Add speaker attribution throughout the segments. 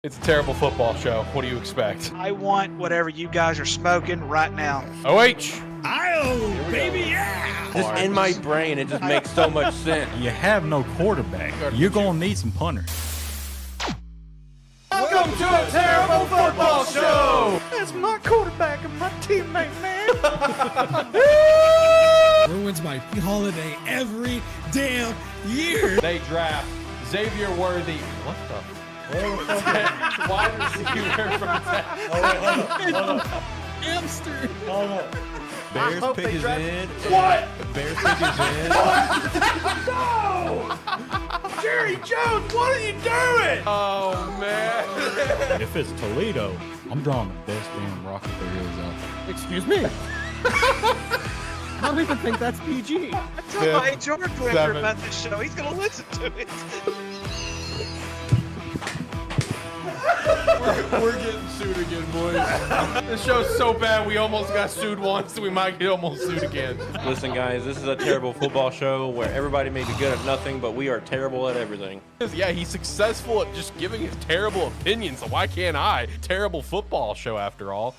Speaker 1: It's a terrible football show. What do you expect?
Speaker 2: I want whatever you guys are smoking right now.
Speaker 1: OH!
Speaker 3: Oh, baby, yeah!
Speaker 4: Just in my brain, it just makes so much sense.
Speaker 3: You have no quarterback. You're going to need some punters.
Speaker 1: Welcome to a terrible football show!
Speaker 2: That's my quarterback and my teammate, man.
Speaker 5: Ruins my holiday every damn year.
Speaker 1: They draft Xavier Worthy. What the? Wide receiver from
Speaker 5: Hamster.
Speaker 4: Bears pick his in.
Speaker 1: What?
Speaker 4: Bears pick his in.
Speaker 1: No! Jerry Jones, what are you doing? Oh, man.
Speaker 3: If it's Toledo, I'm drawing the best damn rocket there is out there.
Speaker 6: Excuse me. I don't even think that's PG.
Speaker 2: I told my HR director about this show. He's going to listen to it.
Speaker 1: We're getting sued again, boys. This show's so bad, we almost got sued once, we might get almost sued again.
Speaker 4: Listen, guys, this is a terrible football show where everybody may be good at nothing, but we are terrible at everything.
Speaker 1: Yeah, he's successful at just giving his terrible opinions, so why can't I? Terrible football show, after all.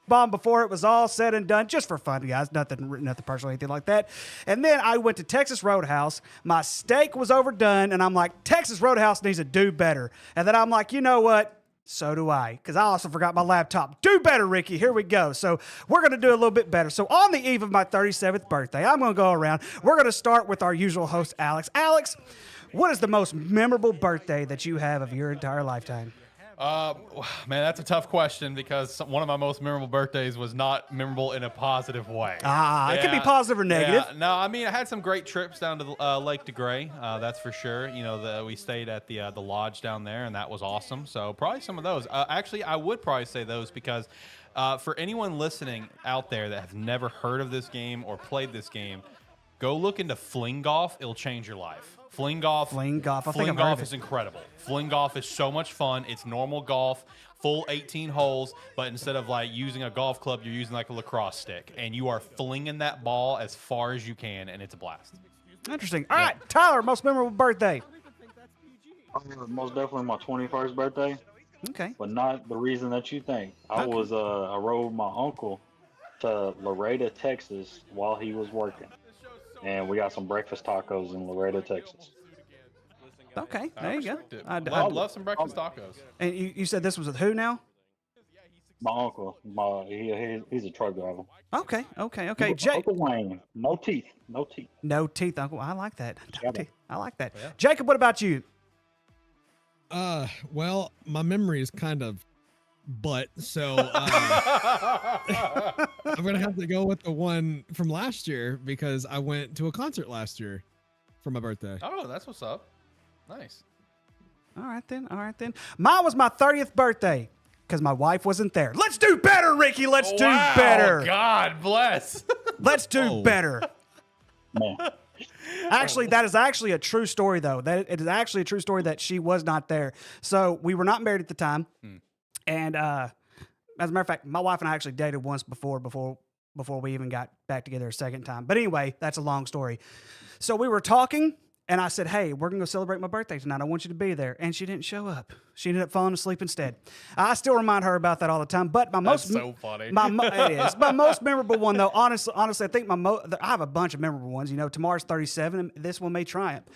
Speaker 7: Bomb before it was all said and done, just for fun, guys. Nothing personal, anything like that. And then I went to Texas Roadhouse. My steak was overdone, and I'm like, Texas Roadhouse needs to do better. And then I'm like, you know what? So do I, because I also forgot my laptop. Do better, Ricky. Here we go. So we're going to do a little bit better. So on the eve of my 37th birthday, I'm going to go around. We're going to start with our usual host, Alex. Alex, what is the most memorable birthday that you have of your entire lifetime?
Speaker 1: Man, that's a tough question because one of my most memorable birthdays was not memorable in a positive way.
Speaker 7: It could be positive or negative.
Speaker 1: Yeah. No, I mean, I had some great trips down to Lake DeGray, that's for sure. You know, we stayed at the lodge down there, and that was awesome. So probably some of those. Actually, I would probably say those because for anyone listening out there that has never heard of this game or played this game, go look into Fling Golf. It'll change your life. Fling golf is incredible. Fling golf is so much fun. It's normal golf, full 18 holes, but instead of like using a golf club, you're using like a lacrosse stick, and you are flinging that ball as far as you can, and it's a blast.
Speaker 7: Interesting. All right, Tyler, most memorable birthday.
Speaker 8: Most definitely my 21st birthday.
Speaker 7: Okay.
Speaker 8: But not the reason that you think. I rode my uncle to Laredo, Texas while he was working. And we got some breakfast tacos in Laredo, Texas.
Speaker 7: Okay, there you go.
Speaker 1: I love some breakfast tacos.
Speaker 7: And you said this was with who now?
Speaker 8: My uncle, he's a truck driver.
Speaker 7: Okay.
Speaker 8: Uncle Wayne, no teeth.
Speaker 7: No teeth, Uncle. I like that. No teeth. I like that.
Speaker 1: Yeah.
Speaker 7: Jacob, what about you?
Speaker 5: Well, my memory is kind of so I'm gonna have to go with the one from last year because I went to a concert last year for my birthday.
Speaker 1: Oh, that's what's up. Nice.
Speaker 7: All right then. Mine was my 30th birthday because my wife wasn't there. Let's do better, Ricky. Let's do better.
Speaker 1: God bless.
Speaker 7: Let's do better.
Speaker 8: Man.
Speaker 7: Actually, that is actually a true story, though. That it is actually a true story that she was not there. So we were not married at the time. And as a matter of fact, my wife and I actually dated once before we even got back together a second time. But anyway, that's a long story. So we were talking, and I said, hey, we're going to go celebrate my birthday tonight. I want you to be there. And she didn't show up. She ended up falling asleep instead. I still remind her about that all the time. But
Speaker 1: That's so funny.
Speaker 7: It is. My most memorable one, though, honestly, I think I have a bunch of memorable ones. You know, tomorrow's 37, and this one may triumph.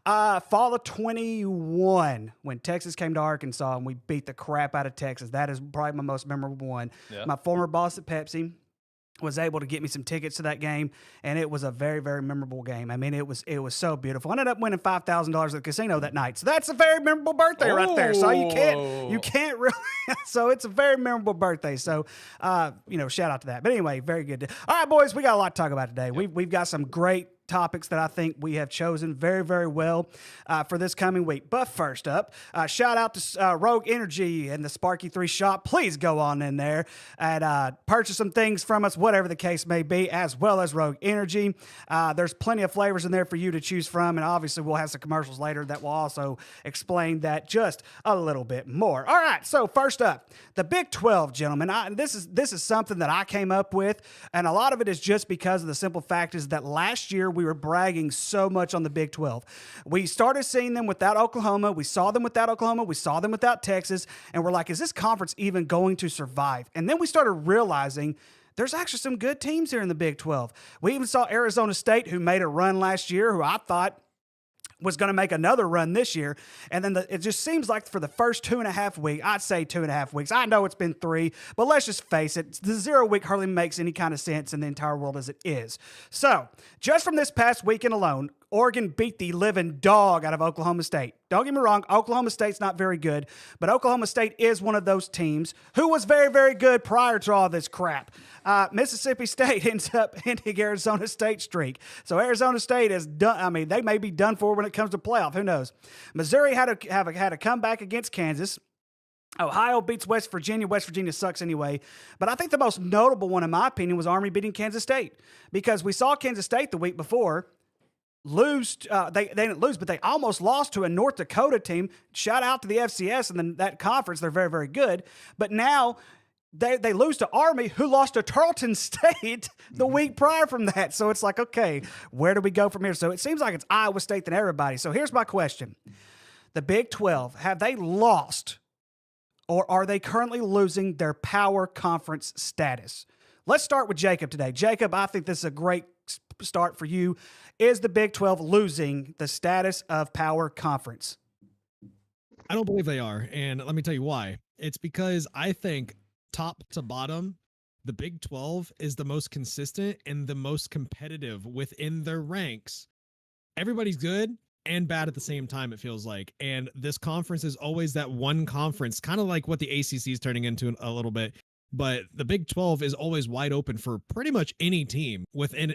Speaker 7: Fall of 21, when Texas came to Arkansas and we beat the crap out of Texas. That is probably my most memorable one.
Speaker 1: Yeah.
Speaker 7: My former boss at Pepsi was able to get me some tickets to that game, and it was a very, very memorable game. I mean, it was so beautiful. I ended up winning $5,000 at the casino that night, so that's a very memorable birthday right there. So you can't really. So it's a very memorable birthday. So shout out to that. But anyway, very good. All right, boys, we got a lot to talk about today. We've got some great topics that I think we have chosen very, very well for this coming week. But first up, shout out to Rogue Energy and the Sparky 3 shop. Please go on in there and purchase some things from us, whatever the case may be, as well as Rogue Energy. There's plenty of flavors in there for you to choose from, and obviously we'll have some commercials later that will also explain that just a little bit more. All right, so first up, the Big 12, gentlemen. This is something that I came up with, and a lot of it is just because of the simple fact is that last year we were bragging so much on the Big 12. We started seeing them without Oklahoma. We saw them without Oklahoma. We saw them without Texas. And we're like, is this conference even going to survive? And then we started realizing there's actually some good teams here in the Big 12. We even saw Arizona State, who made a run last year, who I thought was going to make another run this year. And then it just seems like for the first 2.5 weeks, I'd say 2.5 weeks. I know it's been 3, but let's just face it. The 0 week hardly makes any kind of sense in the entire world as it is. So just from this past weekend alone, Oregon beat the living dog out of Oklahoma State. Don't get me wrong, Oklahoma State's not very good, but Oklahoma State is one of those teams who was very, very good prior to all this crap. Mississippi State ends up ending Arizona State's streak. So Arizona State is done. I mean, they may be done for when it comes to playoff. Who knows? Missouri had a comeback against Kansas. Ohio beats West Virginia. West Virginia sucks anyway. But I think the most notable one, in my opinion, was Army beating Kansas State, because we saw Kansas State the week before lose. They didn't lose, but they almost lost to a North Dakota team. Shout out to the FCS and then that conference. They're very, very good. But now they lose to Army, who lost to Tarleton State the week prior from that. So it's like, okay, where do we go from here? So it seems like it's Iowa State than everybody. So here's my question. The Big 12, have they lost or are they currently losing their power conference status? Let's start with Jacob today. Jacob, I think this is a great start for you. Is the Big 12 losing the status of power conference?
Speaker 5: I don't believe they are. And let me tell you why. It's because I think top to bottom, the Big 12 is the most consistent and the most competitive within their ranks. Everybody's good and bad at the same time, it feels like. And this conference is always that one conference, kind of like what the ACC is turning into a little bit. But the Big 12 is always wide open for pretty much any team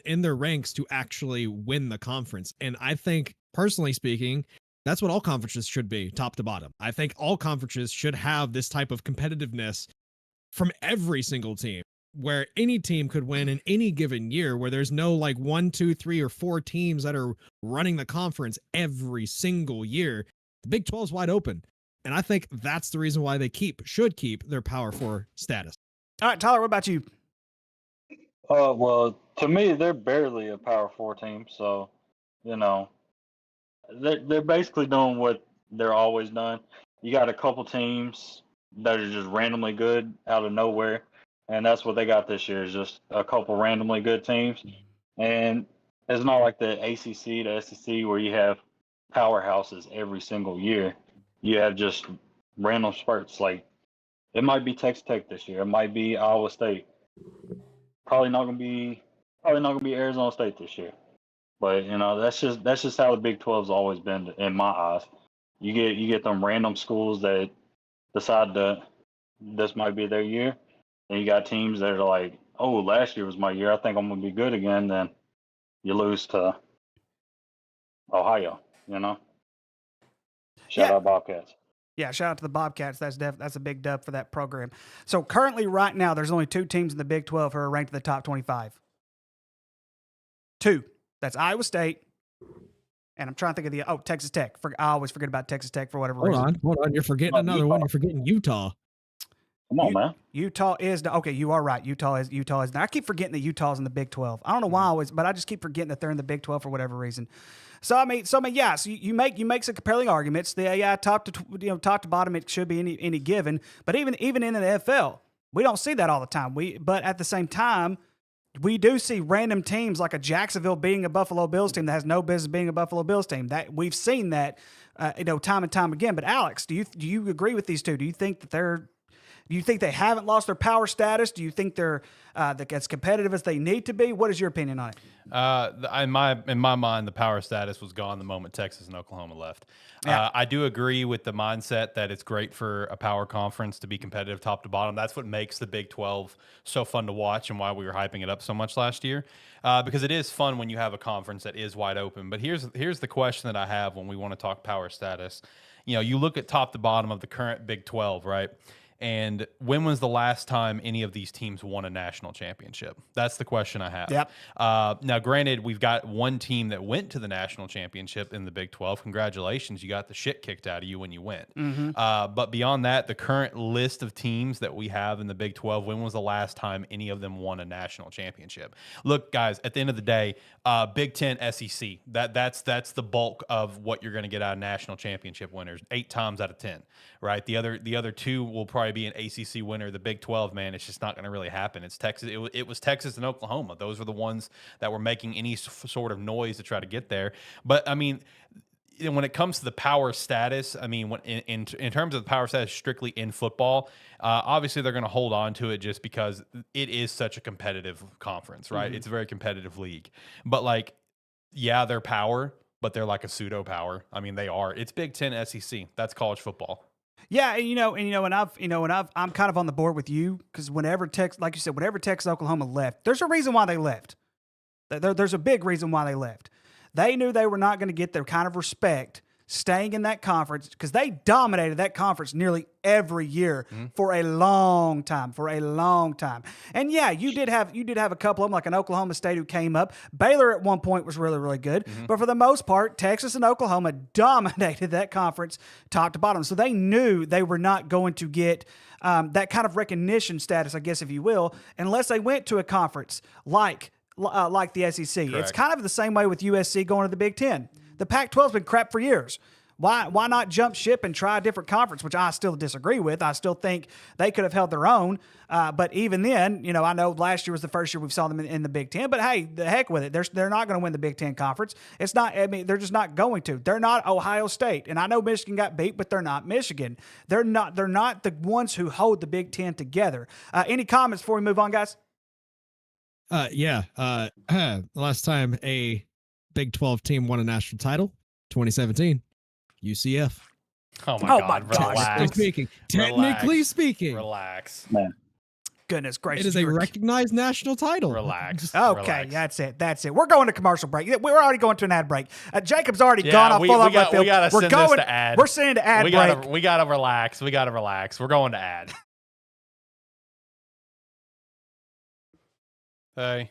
Speaker 5: in their ranks to actually win the conference. And I think, personally speaking, that's what all conferences should be, top to bottom. I think all conferences should have this type of competitiveness from every single team, where any team could win in any given year, where there's no like 1, 2, 3, or 4 teams that are running the conference every single year. The Big 12 is wide open. And I think that's the reason why they should keep their Power 4 status.
Speaker 7: All right, Tyler, what about you?
Speaker 8: Well, to me, they're barely a Power 4 team. So, they're basically doing what they're always done. You got a couple teams that are just randomly good out of nowhere, and that's what they got this year, is just a couple randomly good teams. And it's not like the ACC, the SEC, where you have powerhouses every single year. You have just random spurts. Like, it might be Texas Tech this year. It might be Iowa State. Probably not gonna be Arizona State this year. But that's just how the Big 12's always been in my eyes. You get them random schools that decide that this might be their year, and you got teams that are like, oh, last year was my year. I think I'm gonna be good again. Then you lose to Ohio. Shout out Bobcats.
Speaker 7: Yeah, shout out to the Bobcats. That's a big dub for that program. So currently, right now, there's only 2 teams in the Big 12 who are ranked in the top 25. 2. That's Iowa State, and I'm trying to think of Texas Tech. I always forget about Texas Tech for whatever reason.
Speaker 5: Hold on. You're forgetting another one. You're forgetting Utah.
Speaker 8: Come on, man.
Speaker 7: Utah is okay. You are right. Utah is. I keep forgetting that Utah's in the Big 12. I don't know why but I just keep forgetting that they're in the Big 12 for whatever reason. So I mean, yeah. So you make some compelling arguments. Top to bottom, it should be any given. But even in the NFL, we don't see that all the time. But at the same time, we do see random teams like a Jacksonville being a Buffalo Bills team that has no business being a Buffalo Bills team. That we've seen that, time and time again. But Alex, do you agree with these two? Do you think that Do you think they haven't lost their power status? Do you think they're as competitive as they need to be? What is your opinion on it?
Speaker 1: In my mind, the power status was gone the moment Texas and Oklahoma left.
Speaker 7: Yeah.
Speaker 1: I do agree with the mindset that it's great for a power conference to be competitive top to bottom. That's what makes the Big 12 so fun to watch and why we were hyping it up so much last year. Because it is fun when you have a conference that is wide open. But here's the question that I have when we want to talk power status. You know, you look at top to bottom of the current Big 12, right? And when was the last time any of these teams won a national championship? That's the question I have.
Speaker 7: Yep.
Speaker 1: Now, granted, we've got one team that went to the national championship in the Big 12. Congratulations. You got the shit kicked out of you when you went. But beyond that, the current list of teams that we have in the Big 12, when was the last time any of them won a national championship? Look, guys, at the end of the day, Big 10, SEC, that's the bulk of what you're going to get out of national championship winners, 8 times out of 10, right? The other 2 will probably be an ACC winner. The Big 12, man, it's just not going to really happen. It's Texas. It was Texas and Oklahoma. Those were the ones that were making any sort of noise to try to get there. But I mean, when it comes to the power status, I mean, when in terms of the power status strictly in football, obviously they're going to hold on to it just because it is such a competitive conference, right? It's a very competitive league. But like, yeah, they're power, but they're like a pseudo power. I mean, they are. It's Big 10 SEC. That's college football.
Speaker 7: Yeah, I'm kind of on the board with you because whenever Texas, Oklahoma left, there's a reason why they left. There's a big reason why they left. They knew they were not going to get their kind of respect staying in that conference because they dominated that conference nearly every year for a long time. And yeah, you did have a couple of them, like an Oklahoma State who came up. Baylor at one point was really, really good. But for the most part, Texas and Oklahoma dominated that conference top to bottom. So they knew they were not going to get that kind of recognition status, I guess, if you will, unless they went to a conference like the SEC.
Speaker 1: Correct.
Speaker 7: It's kind of the same way with USC going to the Big Ten. The Pac-12's been crap for years. Why not jump ship and try a different conference, which I still disagree with. I still think they could have held their own. But even then, I know last year was the first year we saw them in the Big Ten. But hey, the heck with it. They're not going to win the Big Ten conference. It's not. I mean, they're just not going to. They're not Ohio State. And I know Michigan got beat, but they're not Michigan. They're not the ones who hold the Big Ten together. Any comments before we move on, guys?
Speaker 5: Yeah. Last time a Big 12 team won a national title, 2017, UCF.
Speaker 1: Oh
Speaker 7: my
Speaker 1: God!
Speaker 7: gosh.
Speaker 1: Relax.
Speaker 5: Technically speaking,
Speaker 1: Relax.
Speaker 7: Goodness gracious.
Speaker 5: it is a recognized national title.
Speaker 1: Relax.
Speaker 7: Okay,
Speaker 1: Relax.
Speaker 7: that's it. We're going to commercial break. We're already going to an ad break. Jacob's already gone off full of left field.
Speaker 1: We gotta send this to ad.
Speaker 7: We're sending to ad break.
Speaker 1: We gotta relax. We gotta relax. We're going to ad. Hey,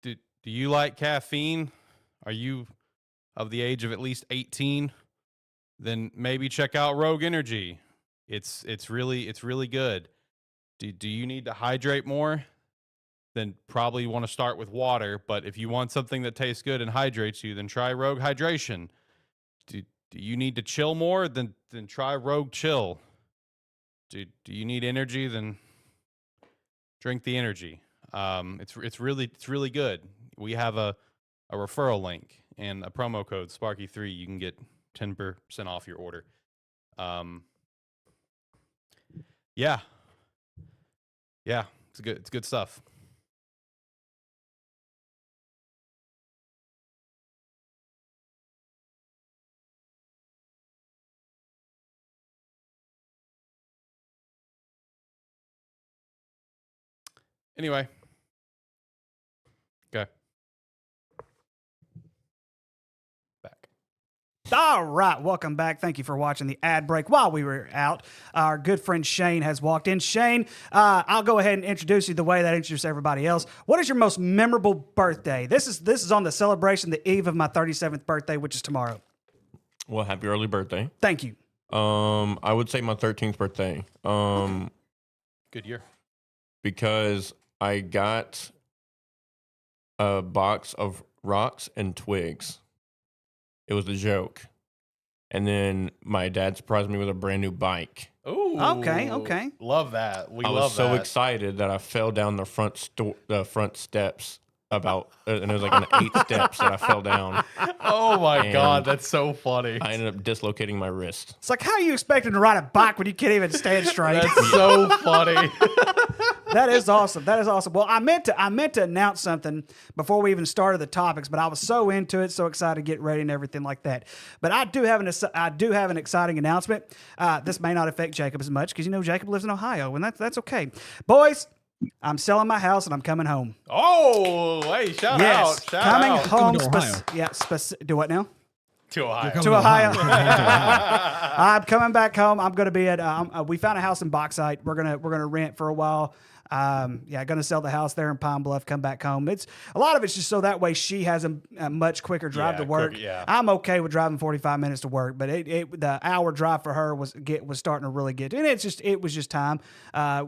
Speaker 1: do you like caffeine? Are you of the age of at least 18? Then maybe check out Rogue Energy. It's really good. Do you need to hydrate more? Then probably want to start with water. But if you want something that tastes good and hydrates you, then try Rogue Hydration. Do you need to chill more? Then try Rogue Chill. Do you need energy? Then drink the energy. It's really good. We have a referral link and a promo code Sparky3. You can get 10% off your order. Yeah, it's good stuff. Anyway. Okay. Back.
Speaker 7: All right, welcome back. Thank you for watching the ad break while we were out. Our good friend Shane has walked in. Shane, I'll go ahead and introduce you the way that I introduce everybody else. What is your most memorable birthday? This is on the celebration, the eve of my 37th birthday, which is tomorrow.
Speaker 9: Well, happy early birthday.
Speaker 7: Thank you.
Speaker 9: I would say my 13th birthday.
Speaker 1: Good year.
Speaker 9: Because I got a box of rocks and twigs. It was a joke. And then my dad surprised me with a brand new bike.
Speaker 1: Oh,
Speaker 7: okay.
Speaker 1: Love that.
Speaker 9: I was so excited that I fell down the front steps about, and it was like an 8 steps that I fell down.
Speaker 1: Oh my
Speaker 9: And
Speaker 1: God, that's so funny.
Speaker 9: I ended up dislocating my wrist.
Speaker 7: It's like, how are you expecting to ride a bike when you can't even stand straight?
Speaker 1: That's so funny.
Speaker 7: That is awesome. That is awesome. Well, I meant to announce something before we even started the topics, but I was so into it, so excited to get ready and everything like that. But I do have an exciting announcement. This may not affect Jacob as much because Jacob lives in Ohio, and that's okay. Boys, I'm selling my house and I'm coming home.
Speaker 1: Oh, hey, shout out. Shout
Speaker 7: coming
Speaker 1: out.
Speaker 7: home.
Speaker 5: Coming to Ohio.
Speaker 7: Do what now?
Speaker 1: To Ohio.
Speaker 5: Coming
Speaker 7: To Ohio.
Speaker 5: Coming home to Ohio.
Speaker 7: I'm coming back home. I'm going to be at. We found a house in Bauxite. We're gonna rent for a while. Going to sell the house there in Pine Bluff. Come back home. It's a lot of it's just so that way she has a much quicker drive to work. I'm okay with driving 45 minutes to work, but the hour drive for her was starting to really get. And it was just time.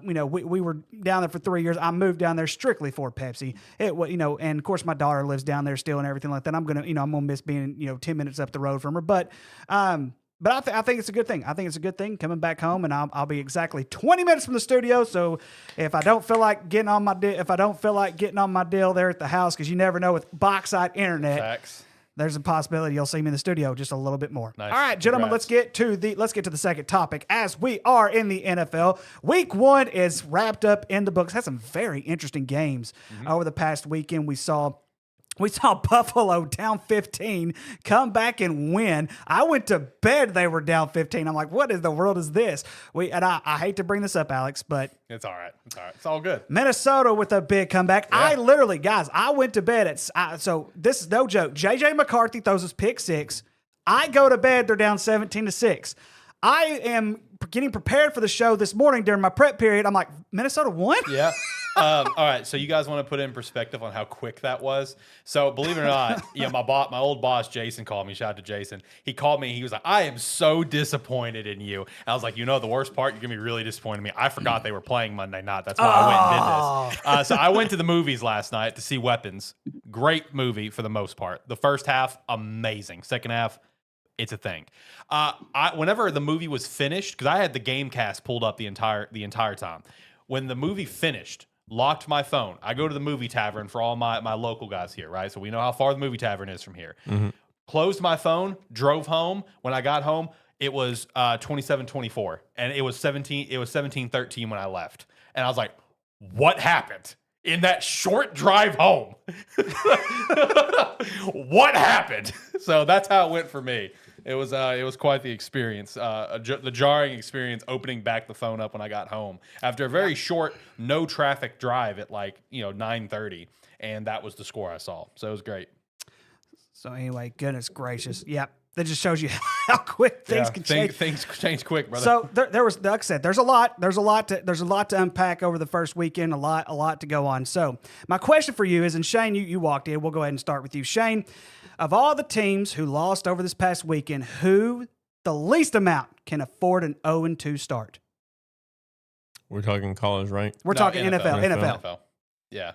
Speaker 7: We were down there for 3 years. I moved down there strictly for Pepsi. And of course my daughter lives down there still and everything like that. I'm gonna miss being 10 minutes up the road from her, but. But I think it's a good thing. I think it's a good thing coming back home, and I'll be exactly 20 minutes from the studio. So if I don't feel like getting on my deal there at the house, because you never know with Bauxite internet,
Speaker 1: Facts.
Speaker 7: there's a possibility you'll see me in the studio just a little bit more.
Speaker 1: Nice.
Speaker 7: All right, gentlemen,
Speaker 1: Congrats.
Speaker 7: let's get to the second topic as we are in the NFL. Week 1 is wrapped up in the books. Had some very interesting games over the past weekend. We saw Buffalo down 15, come back and win. I went to bed, they were down 15. I'm like, what in the world is this? I hate to bring this up, Alex, but
Speaker 1: It's all right. It's all right. It's all good.
Speaker 7: Minnesota with a big comeback.
Speaker 1: Yeah.
Speaker 7: I literally, guys, I went to bed so this is no joke. JJ McCarthy throws his pick 6. I go to bed, they're down 17-6. I am getting prepared for the show this morning during my prep period. I'm like, Minnesota won?
Speaker 1: Yeah. All right. So you guys want to put it in perspective on how quick that was? So believe it or not, my old boss, Jason, called me. Shout out to Jason. He called me. He was like, I am so disappointed in you. And I was like, the worst part, you're going to be really disappointed in me. I forgot they were playing Monday night. That's why I went and did this. So I went to the movies last night to see Weapons. Great movie for the most part. The first half, amazing. Second half, it's a thing. Whenever the movie was finished, because I had the game cast pulled up the entire time. When the movie finished, locked my phone. I go to the movie tavern for all my local guys here, right? So we know how far the movie tavern is from here.
Speaker 9: Mm-hmm.
Speaker 1: Closed my phone, drove home. When I got home, it was 27-24, and it was 17-13 when I left. And I was like, what happened in that short drive home? What happened? So that's how it went for me. It was quite the experience, the jarring experience opening back the phone up when I got home after a very short, no traffic drive at 9:30, and that was the score I saw. So it was great.
Speaker 7: So anyway, goodness gracious. Yep. That just shows you how quick things can change.
Speaker 1: Things change quick, brother.
Speaker 7: So there was, like I said, there's a lot to unpack over the first weekend, a lot to go on. So my question for you is, and Shane, you walked in. We'll go ahead and start with you, Shane. Of all the teams who lost over this past weekend, who the least amount can afford an 0-2 start?
Speaker 9: We're talking college, right?
Speaker 7: We're talking NFL.
Speaker 1: Yeah.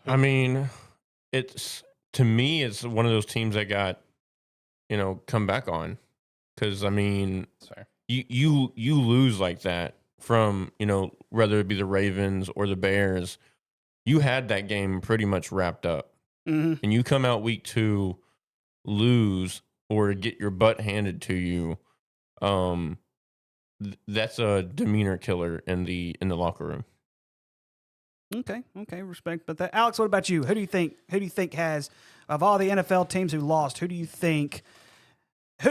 Speaker 9: I mean, to me, it's one of those teams that got, come back on. Because, I mean, you lose like that from, whether it be the Ravens or the Bears. You had that game pretty much wrapped up.
Speaker 7: Mm-hmm.
Speaker 9: And you come out week 2, lose or get your butt handed to you. That's a demeanor killer in the locker room.
Speaker 7: Okay, respect. But Alex, what about you? Who do you think has, of all the NFL teams who lost, who do you think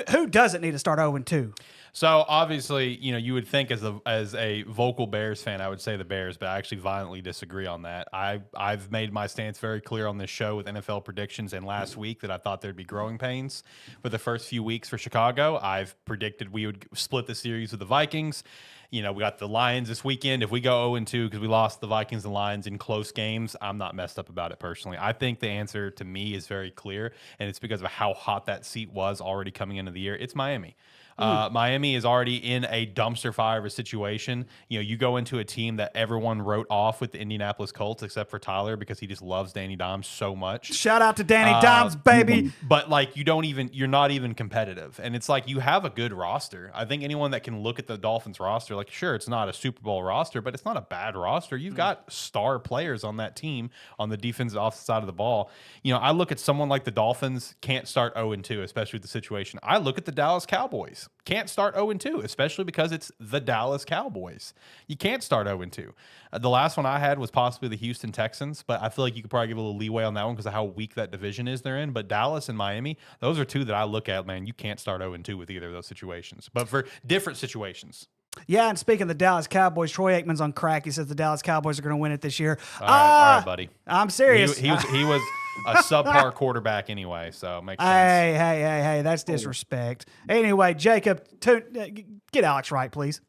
Speaker 7: who doesn't need to start 0-2?
Speaker 1: So obviously, you would think as a vocal Bears fan, I would say the Bears, but I actually violently disagree on that. I've made my stance very clear on this show with NFL predictions, and last week that I thought there'd be growing pains for the first few weeks for Chicago. I've predicted we would split the series with the Vikings. We got the Lions this weekend. If we go 0-2 because we lost the Vikings and Lions in close games, I'm not messed up about it personally. I think the answer to me is very clear, and it's because of how hot that seat was already coming into the year. It's Miami. Miami is already in a dumpster fire of a situation. You know, you go into a team that everyone wrote off with the Indianapolis Colts, except for Tyler because he just loves Danny Dimes so much.
Speaker 7: Shout out to Danny Dimes, baby.
Speaker 1: But like, you're not even competitive, and it's like you have a good roster. I think anyone that can look at the Dolphins roster, like, sure, it's not a Super Bowl roster, but it's not a bad roster. You've got star players on that team on the defensive offensive side of the ball. You know, I look at someone like the Dolphins can't start 0-2, especially with the situation. I look at the Dallas Cowboys. Can't start 0-2, especially because it's the Dallas Cowboys. You can't start 0-2. The last one I had was possibly the Houston Texans, but I feel like you could probably give a little leeway on that one because of how weak that division is they're in. But Dallas and Miami, those are two that I look at, man, you can't start 0-2 with either of those situations, but for different situations.
Speaker 7: Yeah, and speaking of the Dallas Cowboys, Troy Aikman's on crack. He says the Dallas Cowboys are going to win it this year.
Speaker 1: All right, buddy.
Speaker 7: I'm serious.
Speaker 1: He was a subpar quarterback anyway, so it makes sense.
Speaker 7: Hey, that's disrespect. Anyway, Jacob, get Alex right, please.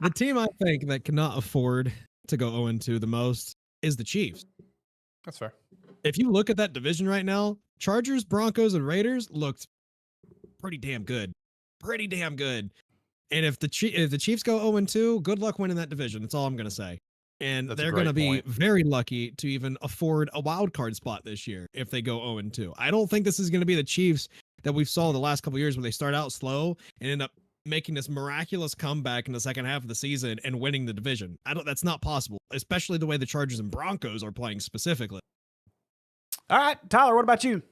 Speaker 5: The team I think that cannot afford to go 0-2 the most is the Chiefs.
Speaker 1: That's fair.
Speaker 5: If you look at that division right now, Chargers, Broncos, and Raiders looked pretty damn good. Pretty damn good. And if the Chiefs go 0-2, good luck winning that division. That's all I'm going to say. And they're going to be very lucky to even afford a wild card spot this year if they go 0-2. I don't think this is going to be the Chiefs that we've saw the last couple of years where they start out slow and end up making this miraculous comeback in the second half of the season and winning the division. That's not possible, especially the way the Chargers and Broncos are playing specifically.
Speaker 7: All right, Tyler, what about you?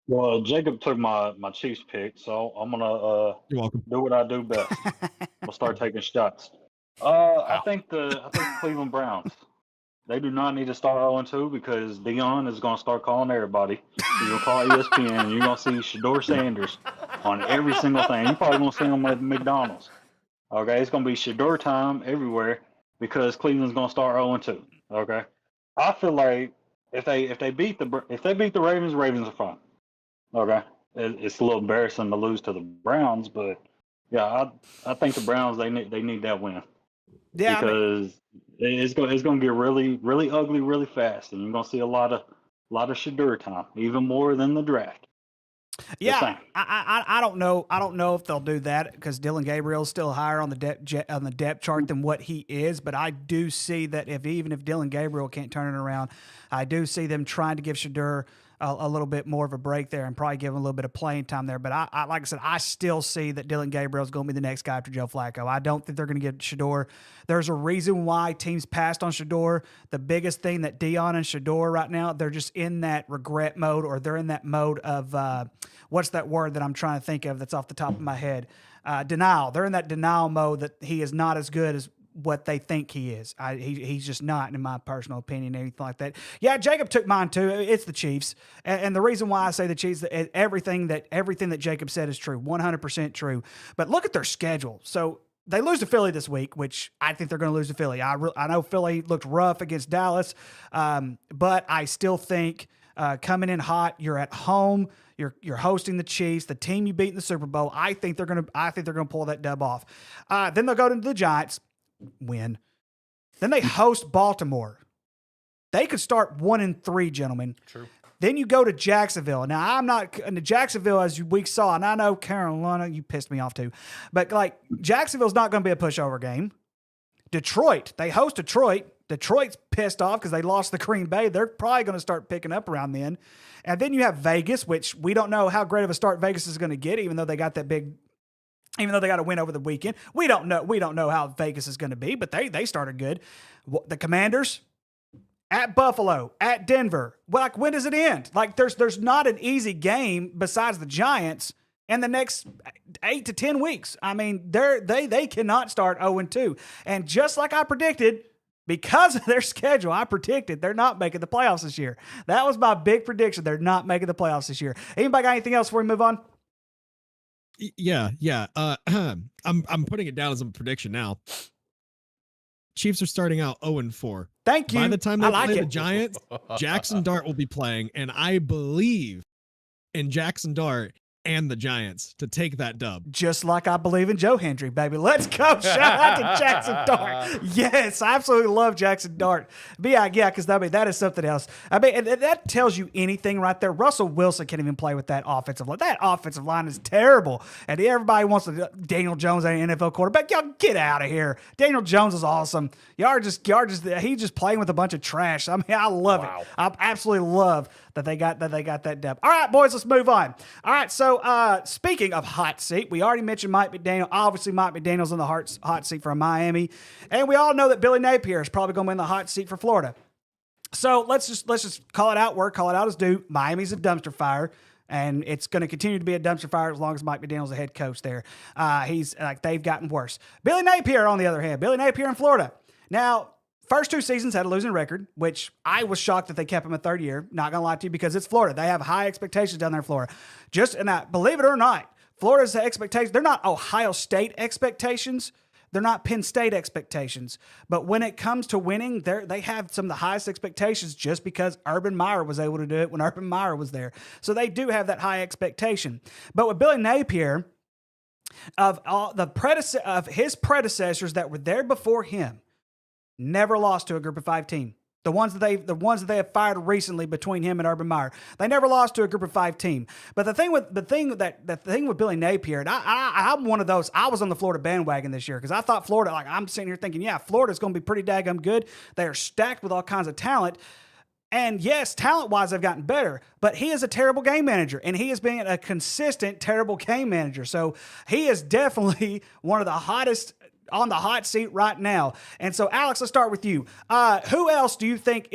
Speaker 8: Well, Jacob took my Chiefs pick, so I'm gonna
Speaker 5: You're welcome.
Speaker 8: do what I do best. We'll start taking shots. I think Cleveland Browns. They do not need to start 0-2 because Dion is gonna start calling everybody. He's gonna call ESPN. You're gonna see Shador Sanders on every single thing. You're probably gonna see him at McDonald's. Okay, it's gonna be Shador time everywhere because Cleveland's gonna start 0-2. Okay, I feel like if they beat the Ravens, Ravens are fine. Okay, it's a little embarrassing to lose to the Browns, but yeah, I think the Browns they need that win.
Speaker 7: Yeah,
Speaker 8: because it's going to get really really ugly really fast, and you're going to see a lot of Shador time, even more than the draft.
Speaker 7: Yeah, I don't know. I don't know if they'll do that because Dylan Gabriel's still higher on the depth chart than what he is. But I do see that even if Dylan Gabriel can't turn it around, I do see them trying to give Shador a little bit more of a break there and probably give him a little bit of playing time there. But I like I said, I still see that Dylan Gabriel's going to be the next guy after Joe Flacco. I don't think they're going to get Shador. There's a reason why teams passed on Shador. The biggest thing that Dion and Shador right now, they're just in that regret mode, or they're in that mode of what's that word that I'm trying to think of that's off the top of my head? Denial. They're in that denial mode that he is not as good as what they think he is. He's just not, in my personal opinion, anything like that. Yeah, Jacob took mine too. It's the Chiefs, and the reason why I say the Chiefs, everything that Jacob said is true, 100% true. But look at their schedule. So they lose to Philly this week, which I think they're going to lose to Philly. I know Philly looked rough against Dallas, but I still think coming in hot, you're at home. You're hosting the Chiefs, the team you beat in the Super Bowl. I think they're gonna pull that dub off. Then they'll go to the Giants, win. Then they host Baltimore. They could start 1-3, gentlemen.
Speaker 1: True.
Speaker 7: Then you go to Jacksonville. Now I'm not in Jacksonville, as we saw, and I know Carolina, you pissed me off too, but like Jacksonville's not going to be a pushover game. Detroit, they host Detroit. Detroit's pissed off because they lost the Green Bay. They're probably going to start picking up around then. And then you have Vegas, which we don't know how great of a start Vegas is going to get, even though they got that big, even though they got a win over the weekend. We don't know how Vegas is going to be, but they started good. The Commanders at Buffalo, at Denver. Well, like, when does it end? Like, there's not an easy game besides the Giants in the next 8 to 10 weeks. I mean, they cannot start 0-2. And just like I predicted, because of their schedule, I predicted they're not making the playoffs this year. That was my big prediction. They're not making the playoffs this year. Anybody got anything else before we move on?
Speaker 5: Yeah. I'm putting it down as a prediction now. Chiefs are starting out 0-4.
Speaker 7: Thank you.
Speaker 5: By the time they
Speaker 7: like
Speaker 5: play
Speaker 7: it.
Speaker 5: the Giants, Jackson Dart will be playing, and I believe in Jackson Dart. and the Giants to take that dub.
Speaker 7: Just like I believe in Joe Hendry, baby. Let's go. Shout out to Jackson Dart. Yes, I absolutely love Jackson Dart. But yeah, because that is something else. I mean, and that tells you anything right there. Russell Wilson can't even play with that offensive line. That offensive line is terrible. And everybody wants to Daniel Jones, an NFL quarterback. Y'all get out of here. Daniel Jones is awesome. He's just playing with a bunch of trash. I mean, I love it. I absolutely love that they got that dub. All right, boys, let's move on. All right, so speaking of hot seat, we already mentioned Mike McDaniel. Obviously, Mike McDaniel's in the hot seat for Miami, and we all know that Billy Napier is probably going to be in the hot seat for Florida. So let's just call it out. Call it out as due. Miami's a dumpster fire. And it's going to continue to be a dumpster fire as long as Mike McDaniel's the head coach there. They've gotten worse. Billy Napier, on the other hand, Billy Napier in Florida. Now, first 2 seasons had a losing record, which I was shocked that they kept him a third year. Not going to lie to you, because it's Florida. They have high expectations down there in Florida. Believe it or not, Florida's expectations, they're not Ohio State expectations. They're not Penn State expectations. But when it comes to winning, they have some of the highest expectations just because Urban Meyer was able to do it when Urban Meyer was there. So they do have that high expectation. But with Billy Napier, of his predecessors that were there before him, never lost to a Group of 5 team. The ones that they have fired recently between him and Urban Meyer, they never lost to a Group of 5 team. But the thing with Billy Napier, and I'm one of those. I was on the Florida bandwagon this year because I thought Florida. Like, I'm sitting here thinking, yeah, Florida's going to be pretty daggum good. They are stacked with all kinds of talent. And yes, talent-wise, they've gotten better, but he is a terrible game manager, and he has been a consistent terrible game manager. So he is definitely one of the hottest on the hot seat right now. And so, Alex, let's start with you. Who else do you think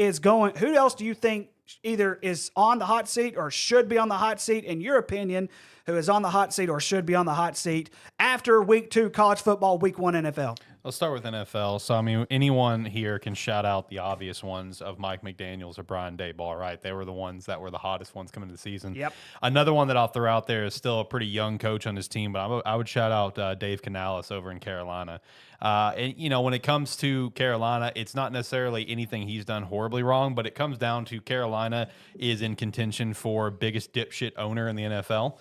Speaker 7: either is on the hot seat or should be on the hot seat, in your opinion, who is on the hot seat or should be on the hot seat after week 2 college football, week 1 NFL?
Speaker 1: Let's start with NFL. So, I mean, anyone here can shout out the obvious ones of Mike McDaniels or Brian Daboll, right? They were the ones that were the hottest ones coming into the season.
Speaker 7: Yep.
Speaker 1: Another one that I'll throw out there is still a pretty young coach on his team, but I would shout out Dave Canales over in Carolina. And, you know, when it comes to Carolina, it's not necessarily anything he's done horribly wrong, but it comes down to Carolina is in contention for biggest dipshit owner in the NFL.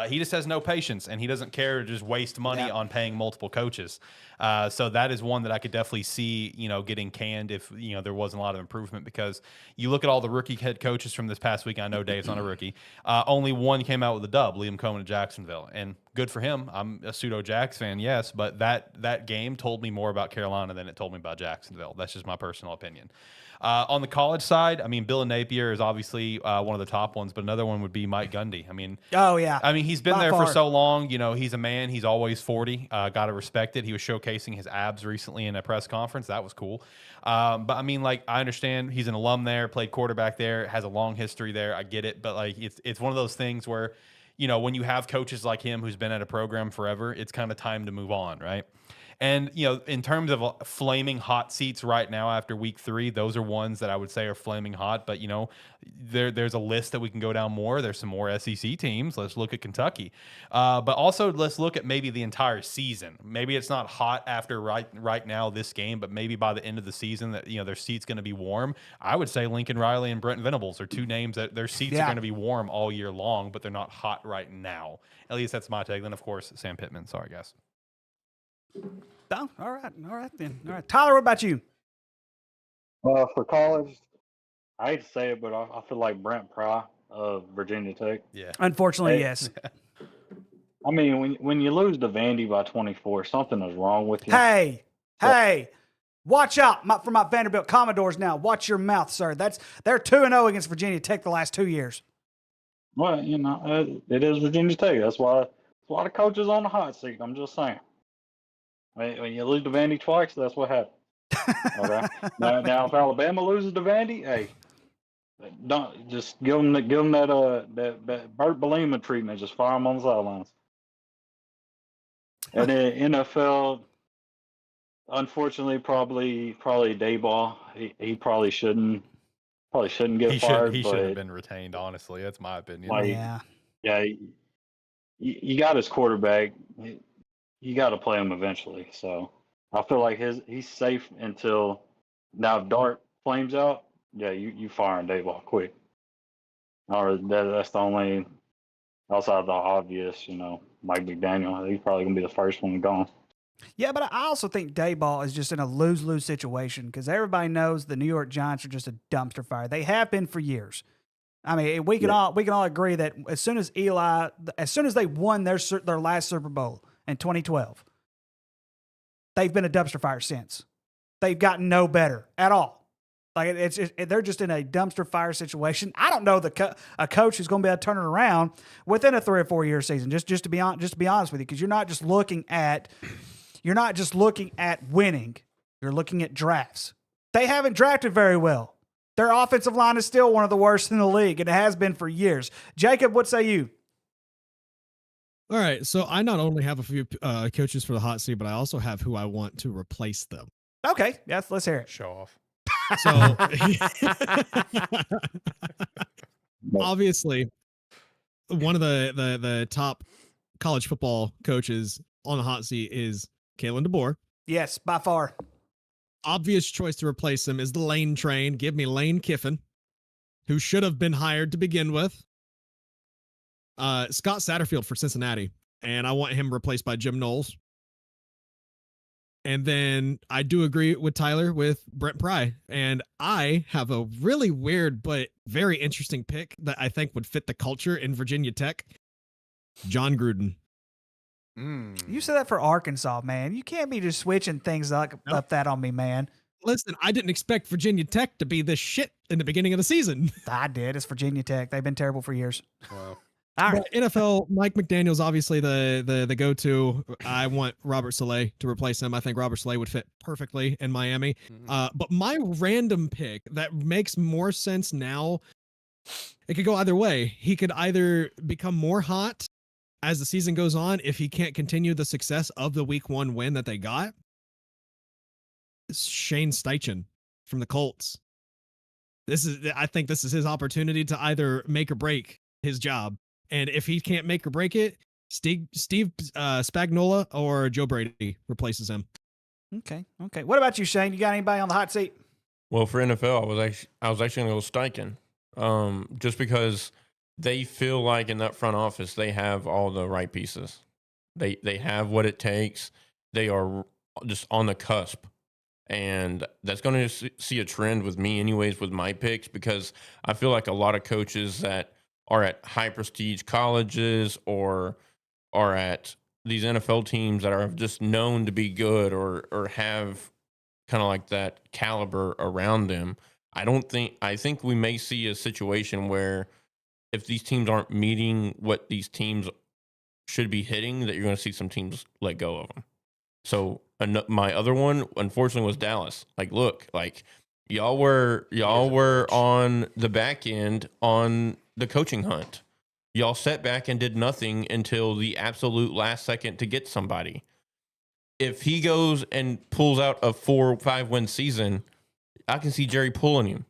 Speaker 1: He just has no patience, and he doesn't care to just waste money on paying multiple coaches. So that is one that I could definitely see, you know, getting canned if, you know, there wasn't a lot of improvement, because you look at all the rookie head coaches from this past week. I know Dave's not a rookie. Only one came out with a dub, Liam Cohen of Jacksonville, and good for him. I'm a pseudo Jax fan, yes, but that game told me more about Carolina than it told me about Jacksonville. That's just my personal opinion. On the college side, I mean, Bill Napier is obviously one of the top ones, but another one would be Mike Gundy. I mean, he's been there for so long. You know, he's a man. He's always 40. Got to respect it. He was showcasing his abs recently in a press conference. That was cool. But I mean, like, I understand he's an alum there, played quarterback there, has a long history there. I get it, but like, it's one of those things where, you know, when you have coaches like him who's been at a program forever, it's kind of time to move on, right? And, you know, in terms of flaming hot seats right now after week 3, those are ones that I would say are flaming hot. But, you know, there's a list that we can go down more. There's some more SEC teams. Let's look at Kentucky. But also let's look at maybe the entire season. Maybe it's not hot after right now this game, but maybe by the end of the season that, you know, their seat's going to be warm. I would say Lincoln Riley and Brent Venables are 2 names that their seats are going to be warm all year long, but they're not hot right now. At least that's my take. Then, of course, Sam Pittman. Sorry, guys.
Speaker 7: Oh, all right then. All right, Tyler, what about you?
Speaker 8: For college, I hate to say it, but I feel like Brent Pry of Virginia Tech.
Speaker 1: Yeah.
Speaker 7: Unfortunately, yes.
Speaker 8: I mean, when you lose to Vandy by 24, something is wrong with you.
Speaker 7: Hey, watch out for my Vanderbilt Commodores now. Watch your mouth, sir. They're 2-0 against Virginia Tech the last 2 years.
Speaker 8: Well, you know, it is Virginia Tech. That's why the coach is on the hot seat. I'm just saying. When you lose to Vandy twice, that's what happened. Okay. now, if Alabama loses to Vandy, hey, don't just give them that Bert Belima treatment. Just fire them on the sidelines. And then NFL, unfortunately, probably Dayball. He probably shouldn't get fired.
Speaker 1: He should have been retained. Honestly, that's my opinion.
Speaker 8: Yeah. You got his quarterback. You got to play him eventually. So I feel like he's safe until now. If Dart flames out, yeah, you firing Dayball quick. Or that's the only outside of the obvious, Mike McDaniel. He's probably gonna be the first one gone.
Speaker 7: Yeah, but I also think Dayball is just in a lose-lose situation because everybody knows the New York Giants are just a dumpster fire. They have been for years. I mean, we can all agree that as soon as they won their last Super Bowl in 2012, they've been a dumpster fire since. They've gotten no better at all. Like they're just in a dumpster fire situation. I don't know a coach who's going to be able to turn it around within a 3 or 4 year season. Just to be honest with you, because you're not just looking at winning. You're looking at drafts. They haven't drafted very well. Their offensive line is still one of the worst in the league, and it has been for years. Jacob, what say you?
Speaker 5: All right, so I not only have a few coaches for the hot seat, but I also have who I want to replace them.
Speaker 7: Okay, yes, let's hear it.
Speaker 4: Show off.
Speaker 5: So obviously, one of the top college football coaches on the hot seat is Kalen DeBoer.
Speaker 7: Yes, by far.
Speaker 5: Obvious choice to replace him is the Lane train. Give me Lane Kiffin, who should have been hired to begin with. Scott Satterfield for Cincinnati, and I want him replaced by Jim Knowles. And then I do agree with Tyler with Brent Pry. And I have a really weird but very interesting pick that I think would fit the culture in Virginia Tech. John Gruden.
Speaker 7: You said that for Arkansas, man. You can't be just switching things up that on me, man.
Speaker 5: Listen, I didn't expect Virginia Tech to be this shit in the beginning of the season.
Speaker 7: I did. It's Virginia Tech. They've been terrible for years.
Speaker 4: Wow.
Speaker 7: All right.
Speaker 5: But NFL, Mike McDaniel's obviously the go-to. I want Robert Saleh to replace him. I think Robert Saleh would fit perfectly in Miami. But my random pick that makes more sense now, it could go either way. He could either become more hot as the season goes on if he can't continue the success of the week 1 win that they got. It's Shane Steichen from the Colts. I think this is his opportunity to either make or break his job. And if he can't make or break it, Steve Spagnuolo or Joe Brady replaces him.
Speaker 7: Okay. What about you, Shane? You got anybody on the hot seat?
Speaker 9: Well, for NFL, I was actually going to go Steichen, just because they feel like in that front office they have all the right pieces. They have what it takes. They are just on the cusp, and that's going to see a trend with me, anyways, with my picks, because I feel like a lot of coaches that are at high prestige colleges or are at these NFL teams that are just known to be good or have kind of like that caliber around them. I think we may see a situation where if these teams aren't meeting what these teams should be hitting, that you're going to see some teams let go of them. So my other one, unfortunately, was Dallas. Like, look, like y'all were on the back end on the coaching hunt. Y'all sat back and did nothing until the absolute last second to get somebody. If he goes and pulls out a 4 or 5 win season, I can see Jerry pulling him.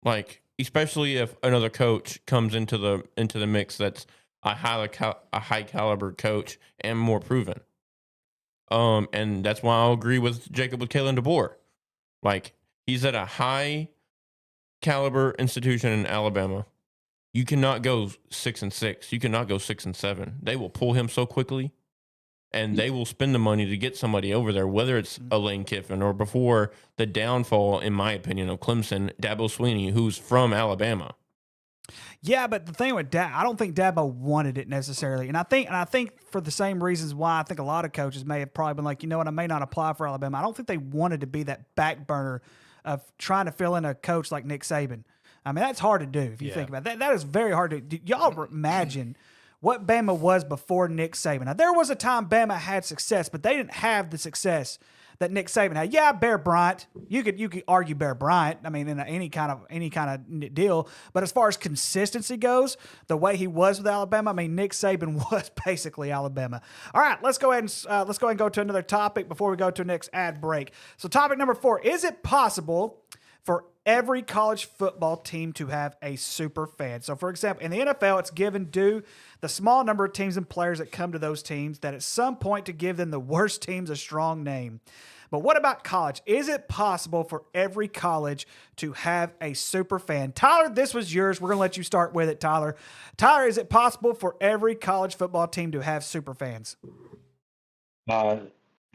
Speaker 9: Like, especially if another coach comes into the mix that's a high caliber coach and more proven. And that's why I'll agree with Jacob with Kalen DeBoer. Like, he's at a high caliber institution in Alabama. You cannot go 6-6. You cannot go 6-7. They will pull him so quickly, and they will spend the money to get somebody over there, whether it's a Lane Kiffin or before the downfall, in my opinion, of Clemson, Dabo Swinney, who's from Alabama.
Speaker 7: Yeah, but the thing with I don't think Dabo wanted it necessarily, and I think for the same reasons why I think a lot of coaches may have probably been like, you know what, I may not apply for Alabama. I don't think they wanted to be that back burner of trying to fill in a coach like Nick Saban. I mean, that's hard to do if you think about it. That is very hard to do. Y'all imagine what Bama was before Nick Saban. Now, there was a time Bama had success, but they didn't have the success that Nick Saban had. Yeah, Bear Bryant. You could argue Bear Bryant. I mean, in any kind of deal. But as far as consistency goes, the way he was with Alabama, I mean, Nick Saban was basically Alabama. All right, let's go ahead and go to another topic before we go to the next ad break. So, topic number 4: is it possible for every college football team to have a super fan? So, for example, in the NFL, it's given due the small number of teams and players that come to those teams that at some point to give them the worst teams a strong name. But what about college? Is it possible for every college to have a super fan? Tyler, this was yours. We're going to let you start with it, Tyler. Tyler, is it possible for every college football team to have super fans?
Speaker 8: I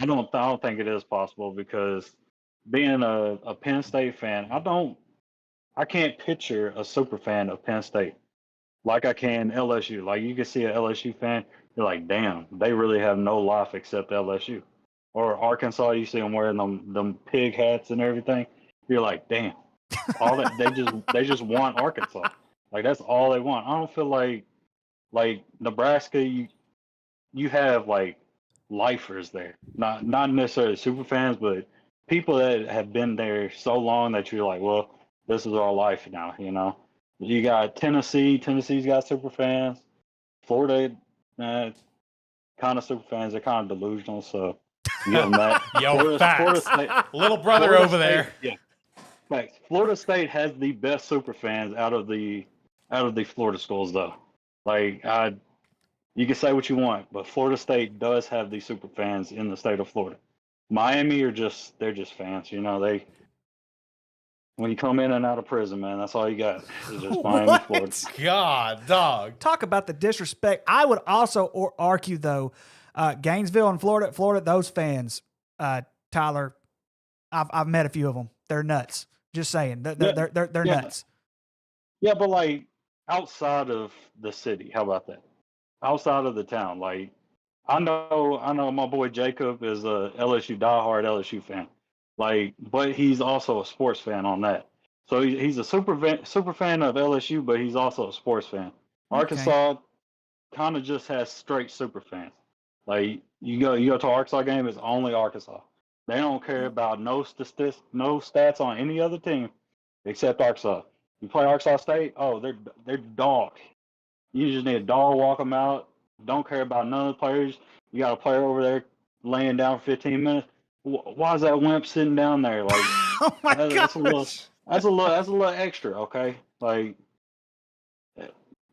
Speaker 8: don't think it is possible because being a Penn State fan, I can't picture a super fan of Penn State like I can LSU. Like you can see an LSU fan, you're like, damn, they really have no life except LSU. Or Arkansas, you see them wearing them pig hats and everything. You're like, damn, all that they just want Arkansas. Like that's all they want. I don't feel like Nebraska. You have like lifers there, not necessarily super fans, but people that have been there so long that you're like, well, this is our life now. You know, you got Tennessee. Tennessee's got super fans. Florida, kind of super fans. They're kind of delusional, so you give them that.
Speaker 1: Yo, facts.
Speaker 8: State,
Speaker 1: Little brother
Speaker 8: Florida
Speaker 1: over
Speaker 8: State,
Speaker 1: there.
Speaker 8: Yeah, facts. Florida State has the best super fans out of the Florida schools, though. Like you can say what you want, but Florida State does have the super fans in the state of Florida. Miami they're just fans. You know, when you come in and out of prison, man, that's all you got. It's just Miami, Florida.
Speaker 1: God, dog.
Speaker 7: Talk about the disrespect. I would also argue, though, Gainesville and Florida, those fans, Tyler, I've met a few of them. They're nuts. Just saying, they're nuts.
Speaker 8: Yeah, but like outside of the city, how about that? Outside of the town, like I know my boy Jacob is a LSU diehard LSU fan, like, but he's also a sports fan on that. So he's a super fan of LSU, but he's also a sports fan. Arkansas kind of just has straight super fans. Like you go to Arkansas game, it's only Arkansas. They don't care about no stats on any other team except Arkansas. You play Arkansas State, oh, they're dog. You just need a dog walk them out. Don't care about none of the players. You got a player over there laying down for 15 minutes. Why is that wimp sitting down there? Like,
Speaker 7: Oh my gosh.
Speaker 8: that's a little extra, okay? Like,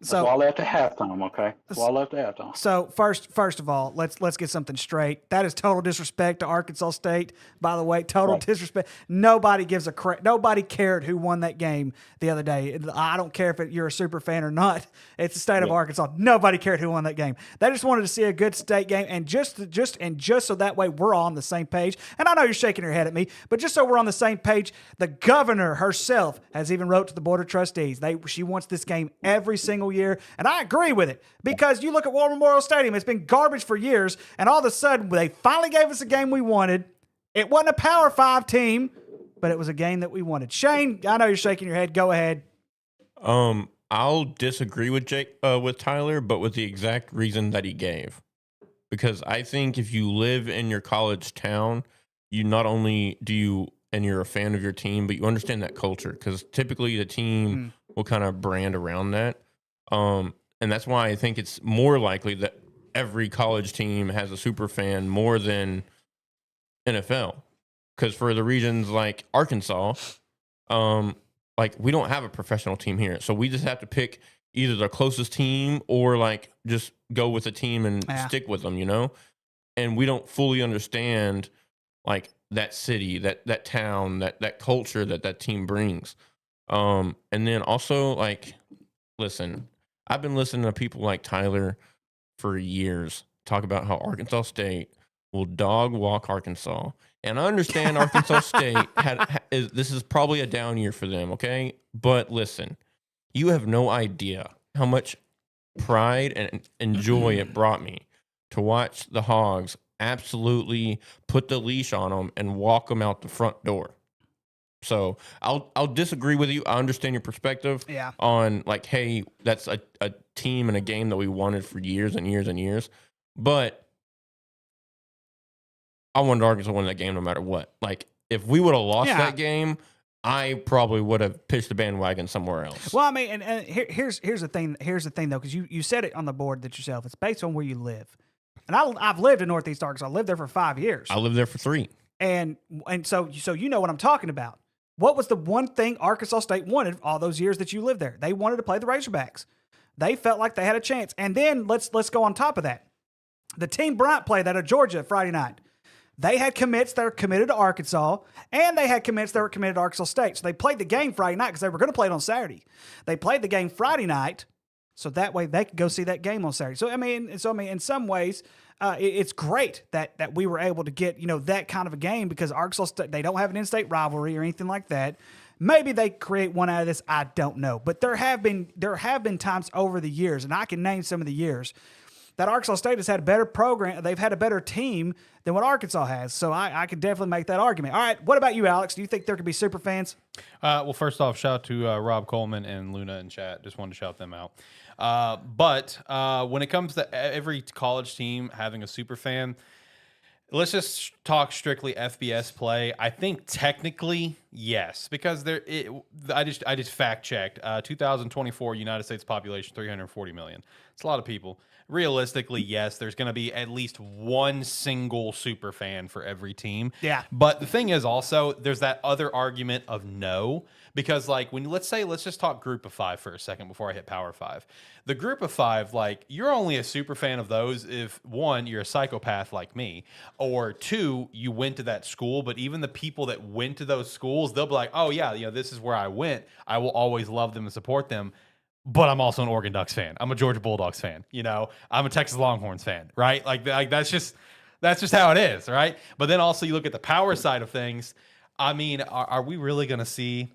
Speaker 8: that's why I left at halftime, okay? That's why I left at halftime.
Speaker 7: So first of all, let's get something straight. That is total disrespect to Arkansas State. By the way, total disrespect. Nobody gives nobody cared who won that game the other day. I don't care if you're a super fan or not. It's the state of Arkansas. Nobody cared who won that game. They just wanted to see a good state game, and just so that way we're all on the same page. And I know you're shaking your head at me, but just so we're on the same page, the governor herself has even wrote to the board of trustees. She wants this game every single year, and I agree with it because you look at War Memorial Stadium, it's been garbage for years, and all of a sudden they finally gave us a game we wanted. It wasn't a Power 5 team, but it was a game that we wanted. Shane, I know you're shaking your head. Go ahead.
Speaker 9: I'll disagree with Tyler, but with the exact reason that he gave. Because I think if you live in your college town, you not only and you're a fan of your team, but you understand that culture. Because typically the team will kind of brand around that. And that's why I think it's more likely that every college team has a super fan more than NFL. Because for the regions like Arkansas, like we don't have a professional team here. So we just have to pick either the closest team or like just go with a team and stick with them, you know? And we don't fully understand like that city, that town, that culture that team brings. And then also like, listen, I've been listening to people like Tyler for years talk about how Arkansas State will dog walk Arkansas. And I understand Arkansas State this is probably a down year for them, okay? But listen, you have no idea how much pride and joy it brought me to watch the Hogs absolutely put the leash on them and walk them out the front door. So I'll disagree with you. I understand your perspective on like, hey, that's a team and a game that we wanted for years and years and years. But I wanted Arkansas to win that game no matter what. Like if we would have lost that game, I probably would have pitched the bandwagon somewhere else.
Speaker 7: Well, I mean, and here's the thing. Here's the thing though, because you said it on the board that yourself. It's based on where you live. And I've lived in Northeast Arkansas. I lived there for 5 years.
Speaker 9: I lived there for 3.
Speaker 7: And so you know what I'm talking about. What was the one thing Arkansas State wanted all those years that you lived there? They wanted to play the Razorbacks. They felt like they had a chance. And then let's go on top of that. The team Bryant played out of Georgia Friday night. They had commits that are committed to Arkansas, and they had commits that were committed to Arkansas State. So they played the game Friday night because they were going to play it on Saturday. They played the game Friday night, so that way they could go see that game on Saturday. So I mean, in some ways, it's great that we were able to get that kind of a game because Arkansas State, they don't have an in-state rivalry or anything like that. Maybe they create one out of this. I don't know, but there have been times over the years, and I can name some of the years that Arkansas State has had a better program. They've had a better team than what Arkansas has. So I can definitely make that argument. All right, what about you, Alex? Do you think there could be super fans?
Speaker 1: Well, first off, shout out to Rob Coleman and Luna in chat. Just wanted to shout them out. But when it comes to every college team having a super fan, let's just talk strictly FBS play. I think technically yes, because I just fact checked. 2024 United States population 340 million. It's a lot of people. Realistically, yes, there's going to be at least one single super fan for every team.
Speaker 7: Yeah.
Speaker 1: But the thing is also there's that other argument of no, because like let's just talk group of 5 for a second before I hit power 5. The group of 5, like you're only a super fan of those if 1, you're a psychopath like me, or 2, you went to that school. But even the people that went to those schools, they'll be like, oh yeah, this is where I went. I will always love them and support them. But I'm also an Oregon Ducks fan. I'm a Georgia Bulldogs fan. I'm a Texas Longhorns fan, right? Like that's just how it is, right? But then also you look at the power side of things. I mean, are we really going to see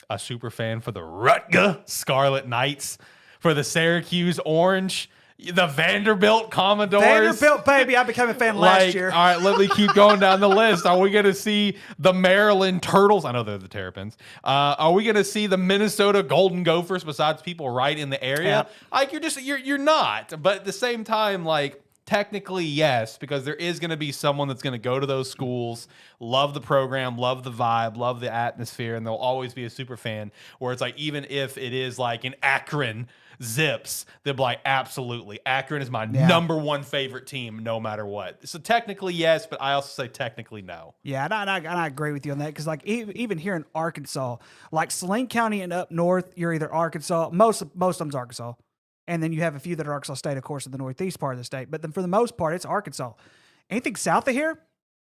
Speaker 1: a super fan for the Rutger Scarlet Knights, for the Syracuse Orange, the Vanderbilt Commodores?
Speaker 7: Vanderbilt, baby. I became a fan last year.
Speaker 1: All right, let me keep going down the list. Are we going to see the Maryland Turtles? I know they're the Terrapins. Are we going to see the Minnesota Golden Gophers besides people right in the area?
Speaker 7: Yep.
Speaker 1: Like, you're not. But at the same time, like, technically, yes, because there is going to be someone that's going to go to those schools, love the program, love the vibe, love the atmosphere, and they'll always be a super fan. Where it's like, even if it is like an Akron Zips, they'll be like, absolutely, Akron is my number one favorite team, no matter what. So technically, yes, but I also say technically no.
Speaker 7: Yeah, and I agree with you on that because, like, even here in Arkansas, like Saline County and up north, you're either Arkansas. Most of them's Arkansas. And then you have a few that are Arkansas State, of course, in the northeast part of the state. But then for the most part, it's Arkansas. Anything south of here,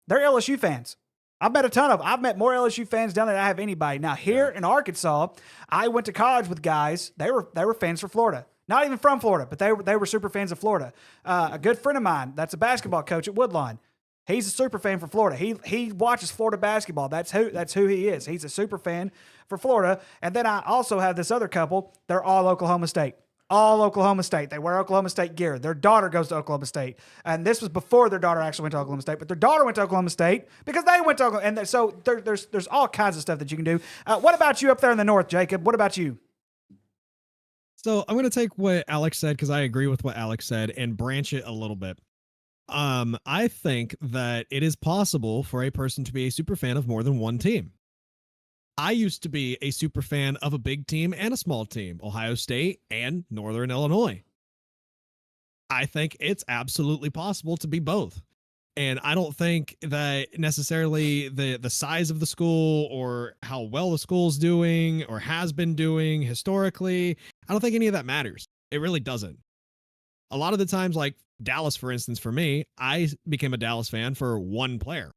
Speaker 7: they're LSU fans. I've met more LSU fans down there than I have anybody. Now, here in Arkansas, I went to college with guys. They were fans for Florida. Not even from Florida, but they were super fans of Florida. A good friend of mine, that's a basketball coach at Woodlawn. He's a super fan for Florida. He watches Florida basketball. That's who he is. He's a super fan for Florida. And then I also have this other couple. They're all Oklahoma State. All Oklahoma State. They wear Oklahoma State gear. Their daughter goes to Oklahoma State. And this was before their daughter actually went to Oklahoma State. But their daughter went to Oklahoma State because they went to Oklahoma. And so there's all kinds of stuff that you can do. What about you up there in the north, Jacob? What about you?
Speaker 5: So I'm going to take what Alex said because I agree with what Alex said and branch it a little bit. I think that it is possible for a person to be a super fan of more than one team. I used to be a super fan of a big team and a small team, Ohio State and Northern Illinois. I think it's absolutely possible to be both. And I don't think that necessarily the size of the school or how well the school's doing or has been doing historically, I don't think any of that matters. It really doesn't. A lot of the times, like Dallas, for instance, for me, I became a Dallas fan for one player.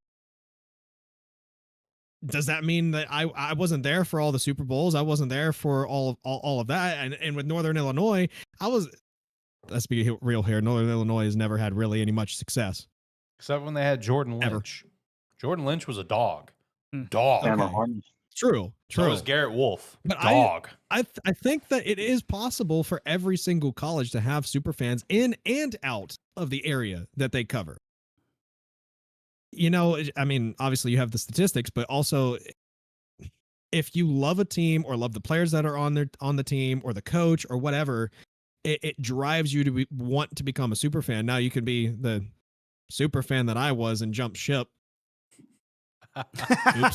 Speaker 5: Does that mean that I wasn't there for all the Super Bowls? I wasn't there for all of that. And with Northern Illinois, let's be real here. Northern Illinois has never had really any much success.
Speaker 1: Except when they had Jordan Lynch. Jordan Lynch was a dog. Dog.
Speaker 8: Okay.
Speaker 5: True.
Speaker 1: So was Garrett Wolf.
Speaker 5: But
Speaker 1: dog.
Speaker 5: I think that it is possible for every single college to have super fans in and out of the area that they cover. I mean, obviously you have the statistics, but also if you love a team or love the players that are on the team or the coach or whatever, it drives you to want to become a super fan. Now you can be the super fan that I was and jump ship.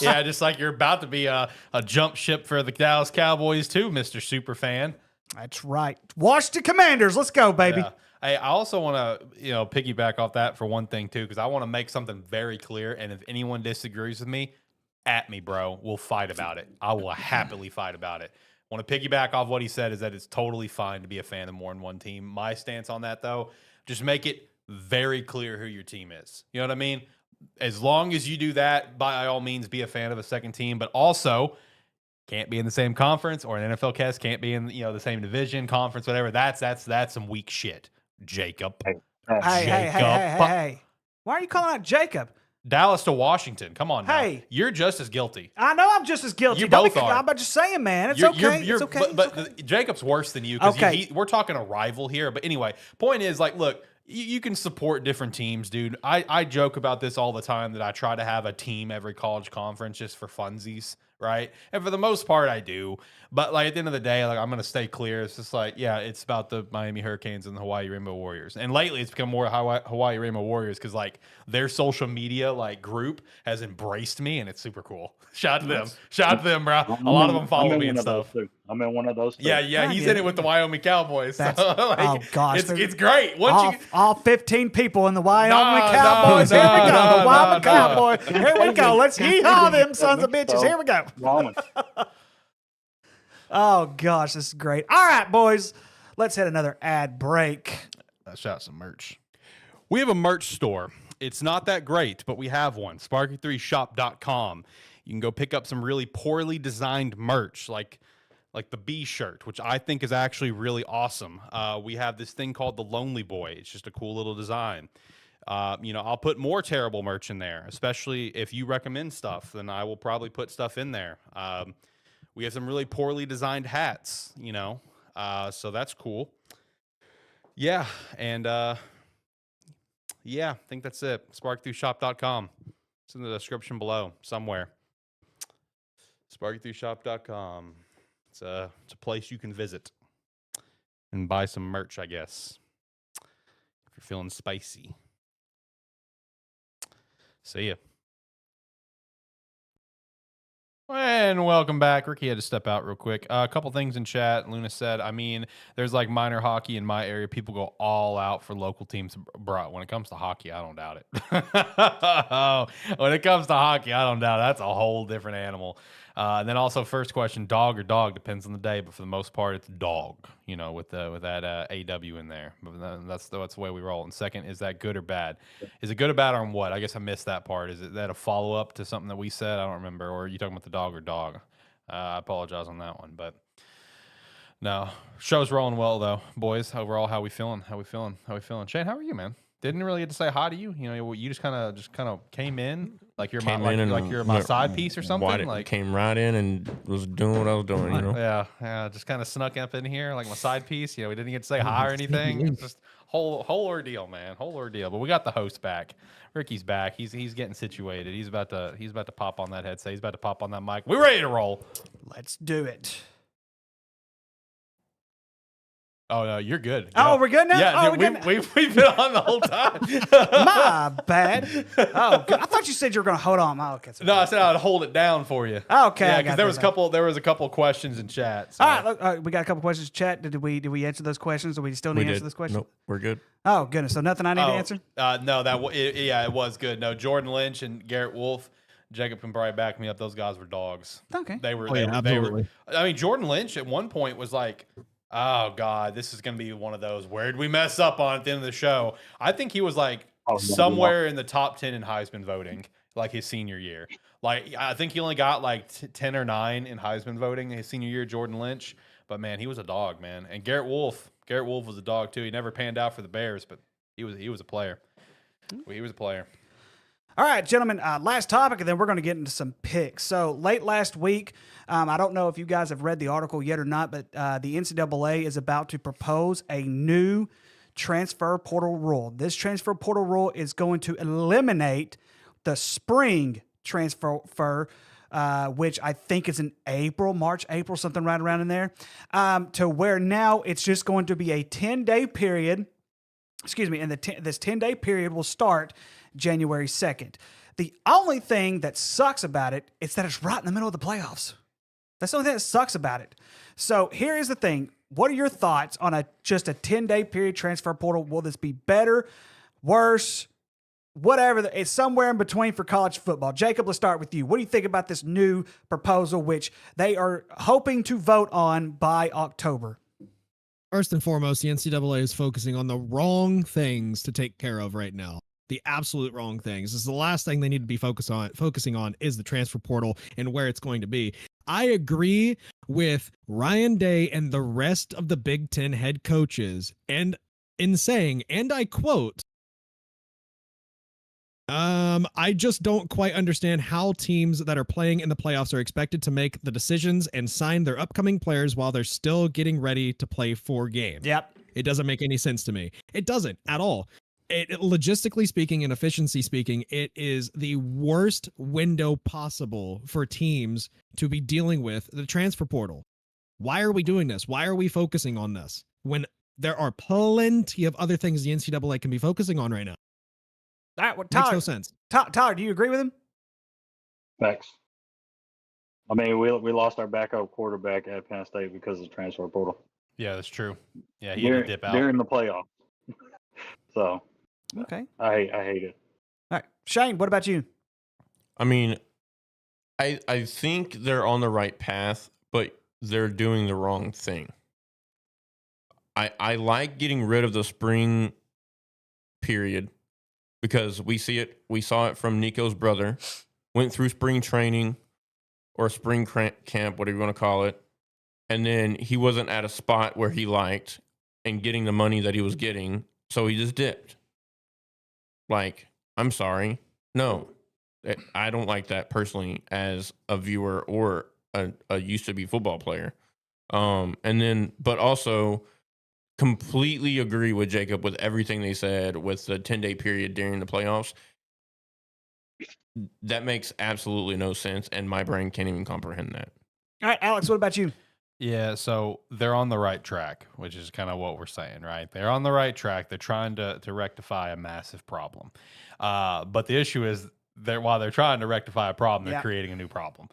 Speaker 1: Yeah, just like you're about to be a jump ship for the Dallas Cowboys too, Mr. Super Fan.
Speaker 7: That's right. Washington Commanders. Let's go, baby.
Speaker 1: Yeah. Hey, I also want to, piggyback off that for one thing too, because I want to make something very clear. And if anyone disagrees with me, at me, bro. We'll fight about it. I will happily fight about it. Want to piggyback off what he said is that it's totally fine to be a fan of more than one team. My stance on that, though, just make it very clear who your team is. You know what I mean? as long as you do that, by all means, be a fan of a second team, but also can't be in the same conference, or an NFL cast can't be in the same division, conference, whatever. That's some weak shit, Jacob.
Speaker 7: Hey. Why are you calling out Jacob?
Speaker 1: Dallas to Washington. Come on now.
Speaker 7: Hey.
Speaker 1: You're just as guilty.
Speaker 7: I know I'm just as guilty.
Speaker 1: You
Speaker 7: Don't
Speaker 1: both
Speaker 7: be-
Speaker 1: are.
Speaker 7: I'm just saying, man. It's
Speaker 1: You're-
Speaker 7: okay.
Speaker 1: you're-
Speaker 7: It's okay.
Speaker 1: But Jacob's worse than you because
Speaker 7: Okay.
Speaker 1: we're talking a rival here. But anyway, point is, like, look, you can support different teams, dude. I joke about this all the time that I try to have a team every college conference just for funsies, right? And for the most part, I do. But like at the end of the day, like I'm gonna stay clear. It's just like, yeah, it's about the Miami Hurricanes and the Hawaii Rainbow Warriors. And lately, it's become more Hawaii Rainbow Warriors because like their social media like group has embraced me, and it's super cool. Shout out to them. Shout out to them, bro. A lot of them follow me and stuff.
Speaker 8: I'm in one of those.
Speaker 1: Yeah, he's in it with the Wyoming Cowboys. So,
Speaker 7: Oh gosh,
Speaker 1: it's great.
Speaker 7: All 15 people in the Wyoming
Speaker 1: No,
Speaker 7: Cowboys.
Speaker 1: no,
Speaker 7: Here we go.
Speaker 1: no,
Speaker 7: The Wyoming
Speaker 1: no.
Speaker 7: Cowboys. Here we go. Let's yeehaw them sons of bitches. Here we go. Oh gosh, this is great. All right, boys. Let's hit another ad break.
Speaker 1: Shout out some merch. We have a merch store. It's not that great, but we have one. Sparky3shop.com. You can go pick up some really poorly designed merch, like the B shirt, which I think is actually really awesome. We have this thing called the Lonely Boy. It's just a cool little design. I'll put more terrible merch in there, especially if you recommend stuff, then I will probably put stuff in there. We have some really poorly designed hats, so that's cool. Yeah, and I think that's it. Spark3shop.com. It's in the description below somewhere. Sparky3shop.com. It's a place you can visit and buy some merch, I guess, if you're feeling spicy. See ya. And welcome back. Ricky had to step out real quick. A couple things in chat. Luna said, there's like minor hockey in my area. People go all out for local teams. Bro, when it comes to hockey, I don't doubt it. When it comes to hockey, I don't doubt it. That's a whole different animal. And then also, first question, dog or dog, depends on the day, but for the most part, it's dog, with that AW in there. But that's the way we roll. And second, is that good or bad? Is it good or bad on what? I guess I missed that part. Is that a follow-up to something that we said? I don't remember. Or are you talking about the dog or dog? I apologize on that one. But no, show's rolling well, though. Boys, overall, how we feeling? Shane, how are you, man? Didn't really get to say hi to you. You just kind of came in like you're my side piece or something. Like
Speaker 9: came right in and was doing what I was doing.
Speaker 1: Yeah, just kind of snuck up in here like my side piece. We didn't get to say hi or anything. It's just whole ordeal, man, whole ordeal. But we got the host back. Ricky's back. He's getting situated. He's about to pop on that headset. He's about to pop on that mic. We're ready to roll.
Speaker 7: Let's do it.
Speaker 1: Oh no, you're good.
Speaker 7: Oh, we're good now.
Speaker 1: Yeah,
Speaker 7: dude,
Speaker 1: we've been on the whole time.
Speaker 7: My bad. Oh, good. I thought you said you were going to hold on. Oh, okay.
Speaker 1: No, I said I'd hold it down for you.
Speaker 7: Okay.
Speaker 1: Yeah, because there was a couple questions in chat. So.
Speaker 7: All right, look, we got a couple questions in chat. Did we answer those questions? Do we still need to answer those questions?
Speaker 9: Nope, we're good.
Speaker 7: Oh goodness. So nothing I need to answer.
Speaker 1: No, it was good. No, Jordan Lynch and Garrett Wolf. Jacob can probably back me up. Those guys were dogs.
Speaker 7: Okay.
Speaker 1: They were.
Speaker 5: Absolutely.
Speaker 1: Jordan Lynch at one point was like, oh God, this is going to be one of those. Where did we mess up on at the end of the show? I think he was like somewhere in the top 10 in Heisman voting, like his senior year. Like I think he only got like 10 or 9 in Heisman voting his senior year, Jordan Lynch. But man, he was a dog, man. And Garrett Wolf was a dog too. He never panned out for the Bears, but he was a player. He was a player.
Speaker 7: All right, gentlemen, last topic, and then we're going to get into some picks. So late last week, I don't know if you guys have read the article yet or not, but the NCAA is about to propose a new transfer portal rule. This transfer portal rule is going to eliminate the spring transfer, which I think is in March, April, something right around in there, to where now it's just going to be a 10-day period. Excuse me, and this 10-day period will start January 2nd. The only thing that sucks about it is that it's right in the middle of the playoffs. That's the only thing that sucks about it. So here is the thing. What are your thoughts on just a 10-day period transfer portal? Will this be better, worse, whatever? It's somewhere in between for college football. Jacob, let's start with you. What do you think about this new proposal, which they are hoping to vote on by October?
Speaker 5: First and foremost, the NCAA is focusing on the wrong things to take care of right now. the absolute wrong things. This is the last thing they need to be focusing on is the transfer portal and where it's going to be. I agree with Ryan Day and the rest of the Big Ten head coaches and in saying, and I quote, I just don't quite understand how teams that are playing in the playoffs are expected to make the decisions and sign their upcoming players while they're still getting ready to play 4 games.
Speaker 7: Yep.
Speaker 5: It doesn't make any sense to me. It doesn't at all. Logistically speaking and efficiency speaking, it is the worst window possible for teams to be dealing with the transfer portal. Why are we doing this? Why are we focusing on this when there are plenty of other things the NCAA can be focusing on right now?
Speaker 7: All right, well,
Speaker 5: Makes
Speaker 7: Tyler,
Speaker 5: no sense.
Speaker 7: Tyler, do you agree with him?
Speaker 8: Facts. I mean, we lost our backup quarterback at Penn State because of the transfer portal.
Speaker 1: Yeah, that's true. Yeah, he had to dip out.
Speaker 8: During the playoff. So,
Speaker 7: Okay.
Speaker 8: I hate it.
Speaker 7: All right. Shane, what about you?
Speaker 9: I mean, I think they're on the right path, but they're doing the wrong thing. I like getting rid of the spring period because we saw it from Nico's brother, went through spring training or spring camp, whatever you want to call it, and then he wasn't at a spot where he liked and getting the money that he was getting, so he just dipped. Like, I'm sorry. No, I don't like that personally as a viewer or a used to be football player. But also completely agree with Jacob with everything they said with the 10-day period during the playoffs. That makes absolutely no sense, and my brain can't even comprehend that.
Speaker 7: All right, Alex, what about you?
Speaker 1: Yeah, so they're on the right track, which is kind of what we're saying, right? They're on the right track. They're trying to rectify a massive problem. But the issue is that while they're trying to rectify a problem, they're creating a new problem.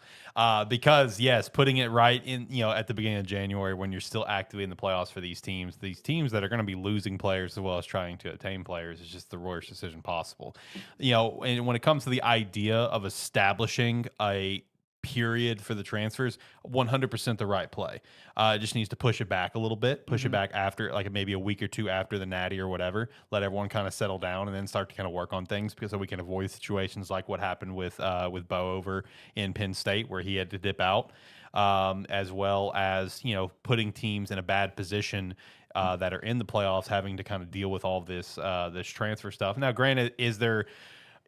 Speaker 1: Because, yes, putting it right in, at the beginning of January when you're still actively in the playoffs for these teams that are going to be losing players as well as trying to attain players is just the worst decision possible. And when it comes to the idea of establishing a period for the transfers, 100% the right play. It just needs to push it back a little bit, push it back after, like maybe a week or two after the Natty or whatever, let everyone kind of settle down and then start to kind of work on things because so we can avoid situations like what happened with Bo over in Penn State where he had to dip out, as well as, putting teams in a bad position that are in the playoffs having to kind of deal with all this transfer stuff. Now, granted, is there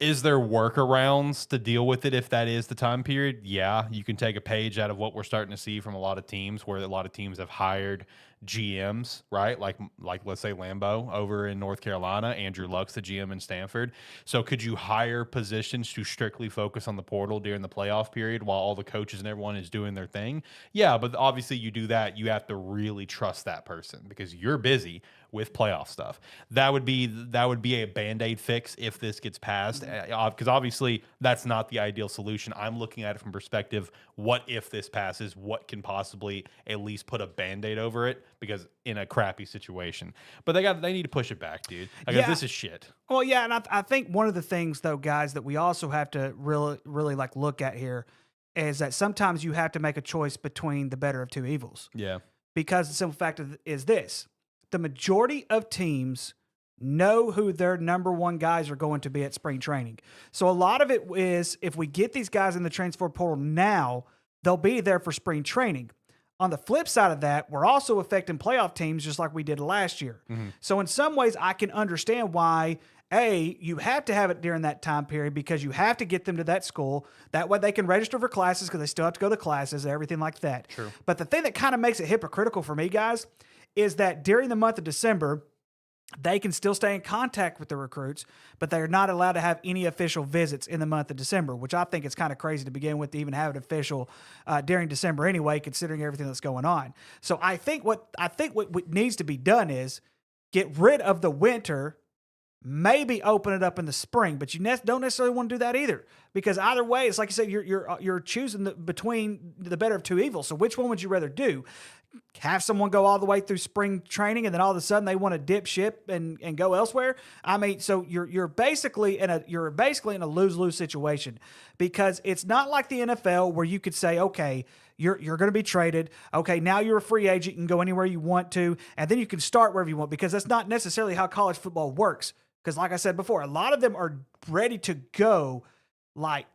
Speaker 1: workarounds to deal with it if that is the time period? Yeah, you can take a page out of what we're starting to see from a lot of teams where a lot of teams have hired GMs, right? Like let's say Lambeau over in North Carolina, Andrew Luck's the GM in Stanford. So could you hire positions to strictly focus on the portal during the playoff period while all the coaches and everyone is doing their thing? Yeah, but obviously you do that, you have to really trust that person because you're busy with playoff stuff. That would be a Band-Aid fix if this gets passed, because obviously that's not the ideal solution. I'm looking at it from perspective, what if this passes? What can possibly at least put a Band-Aid over it? Because in a crappy situation, but they need to push it back, dude. Because this is shit.
Speaker 7: Well, yeah, and I think one of the things though, guys, that we also have to really like look at here is that sometimes you have to make a choice between the better of two evils.
Speaker 1: Yeah.
Speaker 7: Because the simple fact is this: the majority of teams know who their number one guys are going to be at spring training. So a lot of it is if we get these guys in the transfer portal now, they'll be there for spring training. On the flip side of that, we're also affecting playoff teams just like we did last year. Mm-hmm. So in some ways, I can understand why, you have to have it during that time period because you have to get them to that school. That way they can register for classes because they still have to go to classes, everything like that.
Speaker 1: True.
Speaker 7: But the thing that kind of makes it hypocritical for me, guys, is that during the month of December, they can still stay in contact with the recruits, but they're not allowed to have any official visits in the month of December, which I think is kind of crazy to begin with to even have it official during December anyway, considering everything that's going on. So I think what needs to be done is get rid of the winter, maybe open it up in the spring, but you don't necessarily want to do that either, because either way, it's like you said, you're choosing between the better of two evils. So which one would you rather do? Have someone go all the way through spring training and then all of a sudden they want to dip ship and go elsewhere? I mean, so you're basically in a lose-lose situation, because it's not like the NFL where you could say, okay, you're going to be traded. Okay, now you're a free agent. You can go anywhere you want to, and then you can start wherever you want, because that's not necessarily how college football works. Because like I said before, a lot of them are ready to go like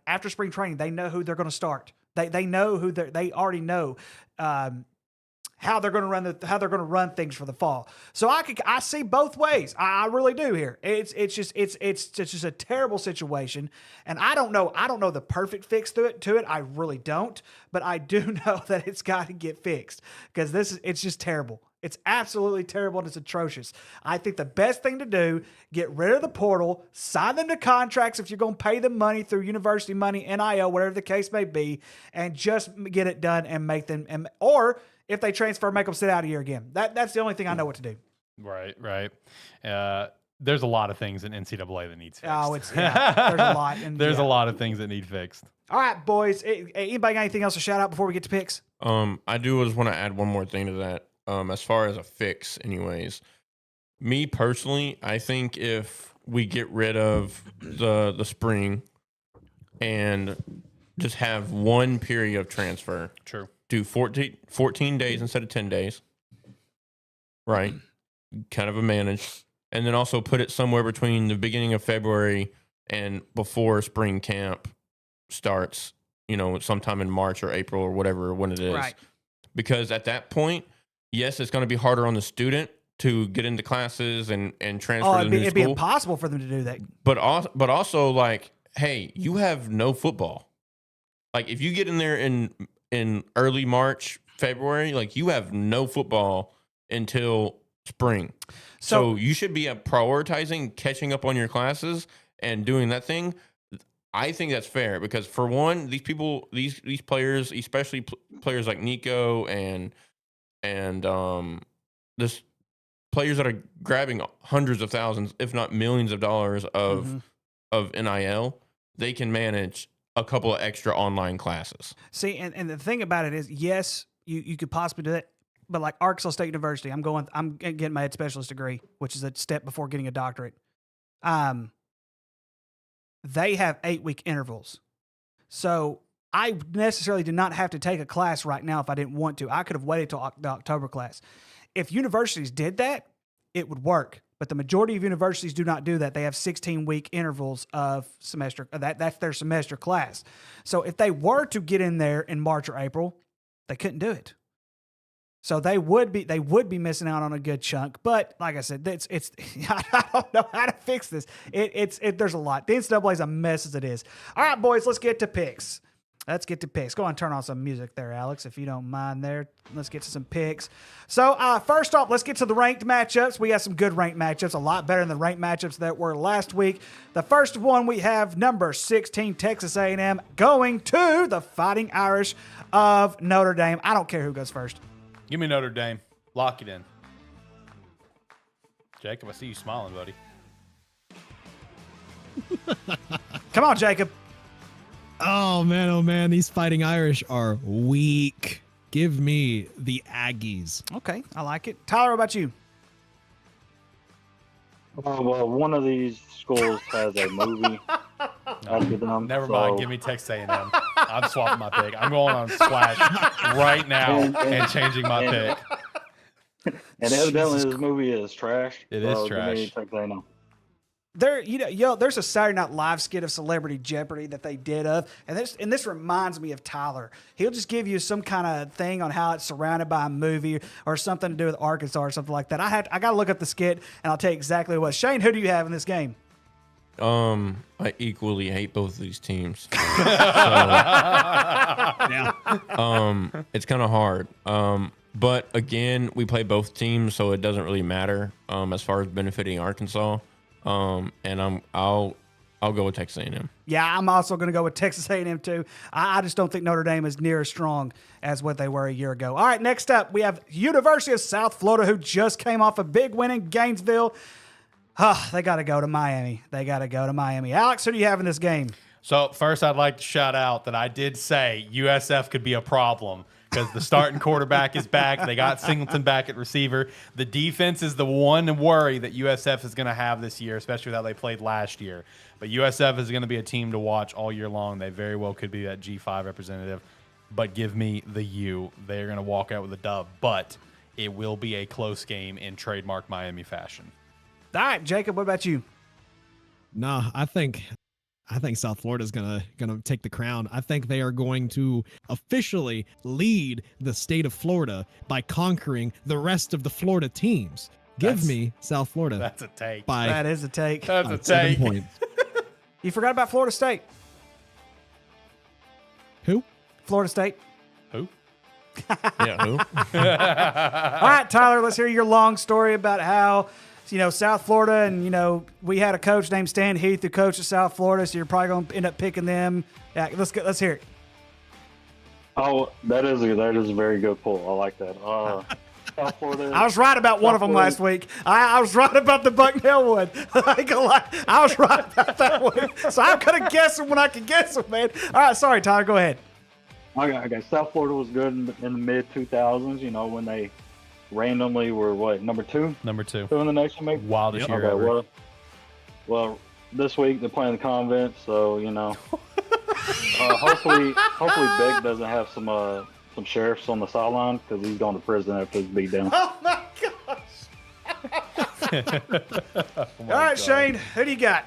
Speaker 7: after spring training. They know who they're going to start. They know who they already know how they're going to run things for the fall. So I see both ways. I really do here. It's just a terrible situation, and I don't know the perfect fix to it. I really don't, but I do know that it's got to get fixed because it's just terrible. It's absolutely terrible and it's atrocious. I think the best thing to do, get rid of the portal, sign them to contracts if you're going to pay them money through university money, NIL, whatever the case may be, and just get it done and make them, or if they transfer, make them sit out a year again. That's the only thing I know what to do.
Speaker 1: Right. There's a lot of things in NCAA that needs fixed.
Speaker 7: Oh, there's a lot. And
Speaker 1: there's a lot of things that need fixed.
Speaker 7: All right, boys. Anybody got anything else to shout out before we get to picks?
Speaker 9: I do just want to add one more thing to that. As far as a fix, anyways, me personally, I think if we get rid of the spring and just have one period of transfer,
Speaker 1: true,
Speaker 9: do 14 days instead of 10 days, right? Kind of a manage, and then also put it somewhere between the beginning of February and before spring camp starts. Sometime in March or April or whatever when it is,
Speaker 7: right? Because
Speaker 9: at that point, yes, it's going to be harder on the student to get into classes and transfer to the new
Speaker 7: it'd
Speaker 9: school.
Speaker 7: be impossible for them to do that.
Speaker 9: But also, like, hey, you have no football. Like, if you get in there in early March, February, like, you have no football until spring. So you should be prioritizing catching up on your classes and doing that thing. I think that's fair because, for one, these people, these players, especially players like Nico and this players that are grabbing hundreds of thousands, if not millions of dollars of NIL, they can manage a couple of extra online classes.
Speaker 7: See, and the thing about it is, yes, you could possibly do that, but like Arkansas State University, I'm getting my ed specialist degree, which is a step before getting a doctorate. They have 8-week intervals. So I necessarily did not have to take a class right now if I didn't want to. I could have waited till the October class. If universities did that, it would work. But the majority of universities do not do that. They have 16-week intervals of semester. That's their semester class. So if they were to get in there in March or April, they couldn't do it. So they would be missing out on a good chunk. But like I said, it's I don't know how to fix this. There's a lot. The NCAA is a mess as it is. All right, boys, let's get to picks. Go on and turn on some music there, Alex, if you don't mind there. Let's get to some picks. So first off, let's get to the ranked matchups. We got some good ranked matchups, a lot better than the ranked matchups that were last week. The first one, we have number 16, Texas A&M, going to the Fighting Irish of Notre Dame. I don't care who goes first.
Speaker 1: Give me Notre Dame. Lock it in. Jacob, I see you smiling, buddy.
Speaker 7: Come on, Jacob.
Speaker 5: Oh man, these Fighting Irish are weak. Give me the Aggies.
Speaker 7: Okay, I like it. Tyler, what about you?
Speaker 8: Well, one of these schools has a movie.
Speaker 1: Never mind. Give me Texas A&M. I'm swapping my pick. I'm going on Splash right now and changing my pick.
Speaker 8: And evidently, this movie is trash.
Speaker 1: It is trash.
Speaker 8: Give me Texas A&M.
Speaker 7: There's a Saturday Night Live skit of Celebrity Jeopardy that they did and this reminds me of Tyler. He'll just give you some kind of thing on how it's surrounded by a movie or something to do with Arkansas or something like that. I got to look up the skit and I'll tell you exactly what. Shane, who do you have in this game?
Speaker 9: I equally hate both of these teams. It's kind of hard. But again, we play both teams, so it doesn't really matter as far as benefiting Arkansas. And I'll go with Texas A&M.
Speaker 7: Yeah, I'm also going to go with Texas A&M too. I just don't think Notre Dame is near as strong as what they were a year ago. All right, next up, we have University of South Florida, who just came off a big win in Gainesville. They got to go to Miami. Alex, who do you have in this game?
Speaker 1: So first, I'd like to shout out that I did say USF could be a problem because the starting quarterback is back. They got Singleton back at receiver. The defense is the one worry that USF is going to have this year, especially with how they played last year. But USF is going to be a team to watch all year long. They very well could be that G5 representative. But give me the U. They're going to walk out with a dub. But it will be a close game in trademark Miami fashion.
Speaker 7: All right, Jacob, what about you?
Speaker 5: Nah, I think South Florida's gonna take the crown. I think they are going to officially lead the state of Florida by conquering the rest of the Florida teams. Give me South Florida.
Speaker 1: That's a take.
Speaker 5: By
Speaker 7: That is a take.
Speaker 1: That's a
Speaker 5: 7
Speaker 1: take.
Speaker 5: points.
Speaker 7: You forgot about Florida State.
Speaker 5: Who?
Speaker 7: Florida State.
Speaker 1: Who?
Speaker 9: Yeah, who?
Speaker 7: All right, Tyler, let's hear your long story about how, South Florida, and, we had a coach named Stan Heath who coached at South Florida, so you're probably going to end up picking them. Yeah, let's hear it.
Speaker 8: Oh, that is a very good pull. I like that. South Florida.
Speaker 7: I was right about one of them last week. I was right about the Bucknell one. I ain't gonna lie. I was right about that one. So I'm going to guess them when I can guess them, man. All right, sorry, Tyler, go ahead.
Speaker 8: Okay. South Florida was good in the mid 2000s. When they randomly were number two
Speaker 1: Number 2.
Speaker 8: in the nation, maybe.
Speaker 1: Wildest year ever.
Speaker 8: Well, this week they're playing the Convent, so hopefully Beck doesn't have some sheriffs on the sideline because he's going to prison after his beat down.
Speaker 7: Oh, my gosh. All right, Shane, who do you got?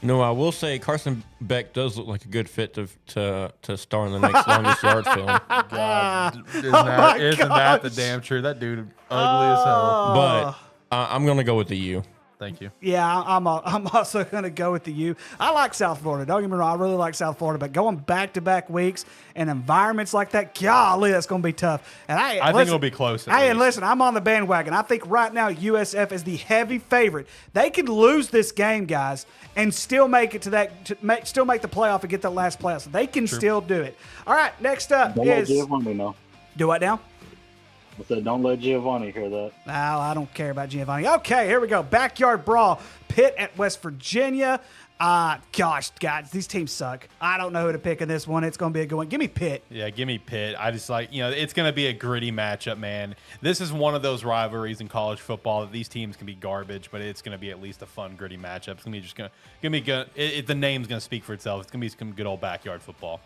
Speaker 9: No, I will say Carson Beck does look like a good fit to star in the next longest yard film.
Speaker 1: God, isn't
Speaker 7: my
Speaker 1: that the
Speaker 7: gosh.
Speaker 1: damn truth? That dude ugly as hell.
Speaker 9: But I'm gonna go with the U.
Speaker 1: Thank you.
Speaker 7: Yeah, I'm also going to go with the U. I like South Florida. Don't get me wrong. I really like South Florida, but going back-to-back weeks and environments like that, golly, that's going to be tough. And I
Speaker 1: think it'll be close.
Speaker 7: Hey, and listen, I'm on the bandwagon. I think right now USF is the heavy favorite. They could lose this game, guys, and still make it still make the playoff and get that last playoff. So they can still do it. All right, next up
Speaker 8: Don't let
Speaker 7: is
Speaker 8: Giovanni know.
Speaker 7: do what now?
Speaker 8: I said, don't let Giovanni hear that.
Speaker 7: No, I don't care about Giovanni. Okay, here we go. Backyard brawl. Pitt at West Virginia. Gosh, guys, these teams suck. I don't know who to pick in this one. It's going to be a good one. Give me Pitt.
Speaker 1: Yeah, give me Pitt. I just it's going to be a gritty matchup, man. This is one of those rivalries in college football that these teams can be garbage, but it's going to be at least a fun, gritty matchup. It's going to be just going to be good. The name's going to speak for itself. It's going to be some good old backyard football.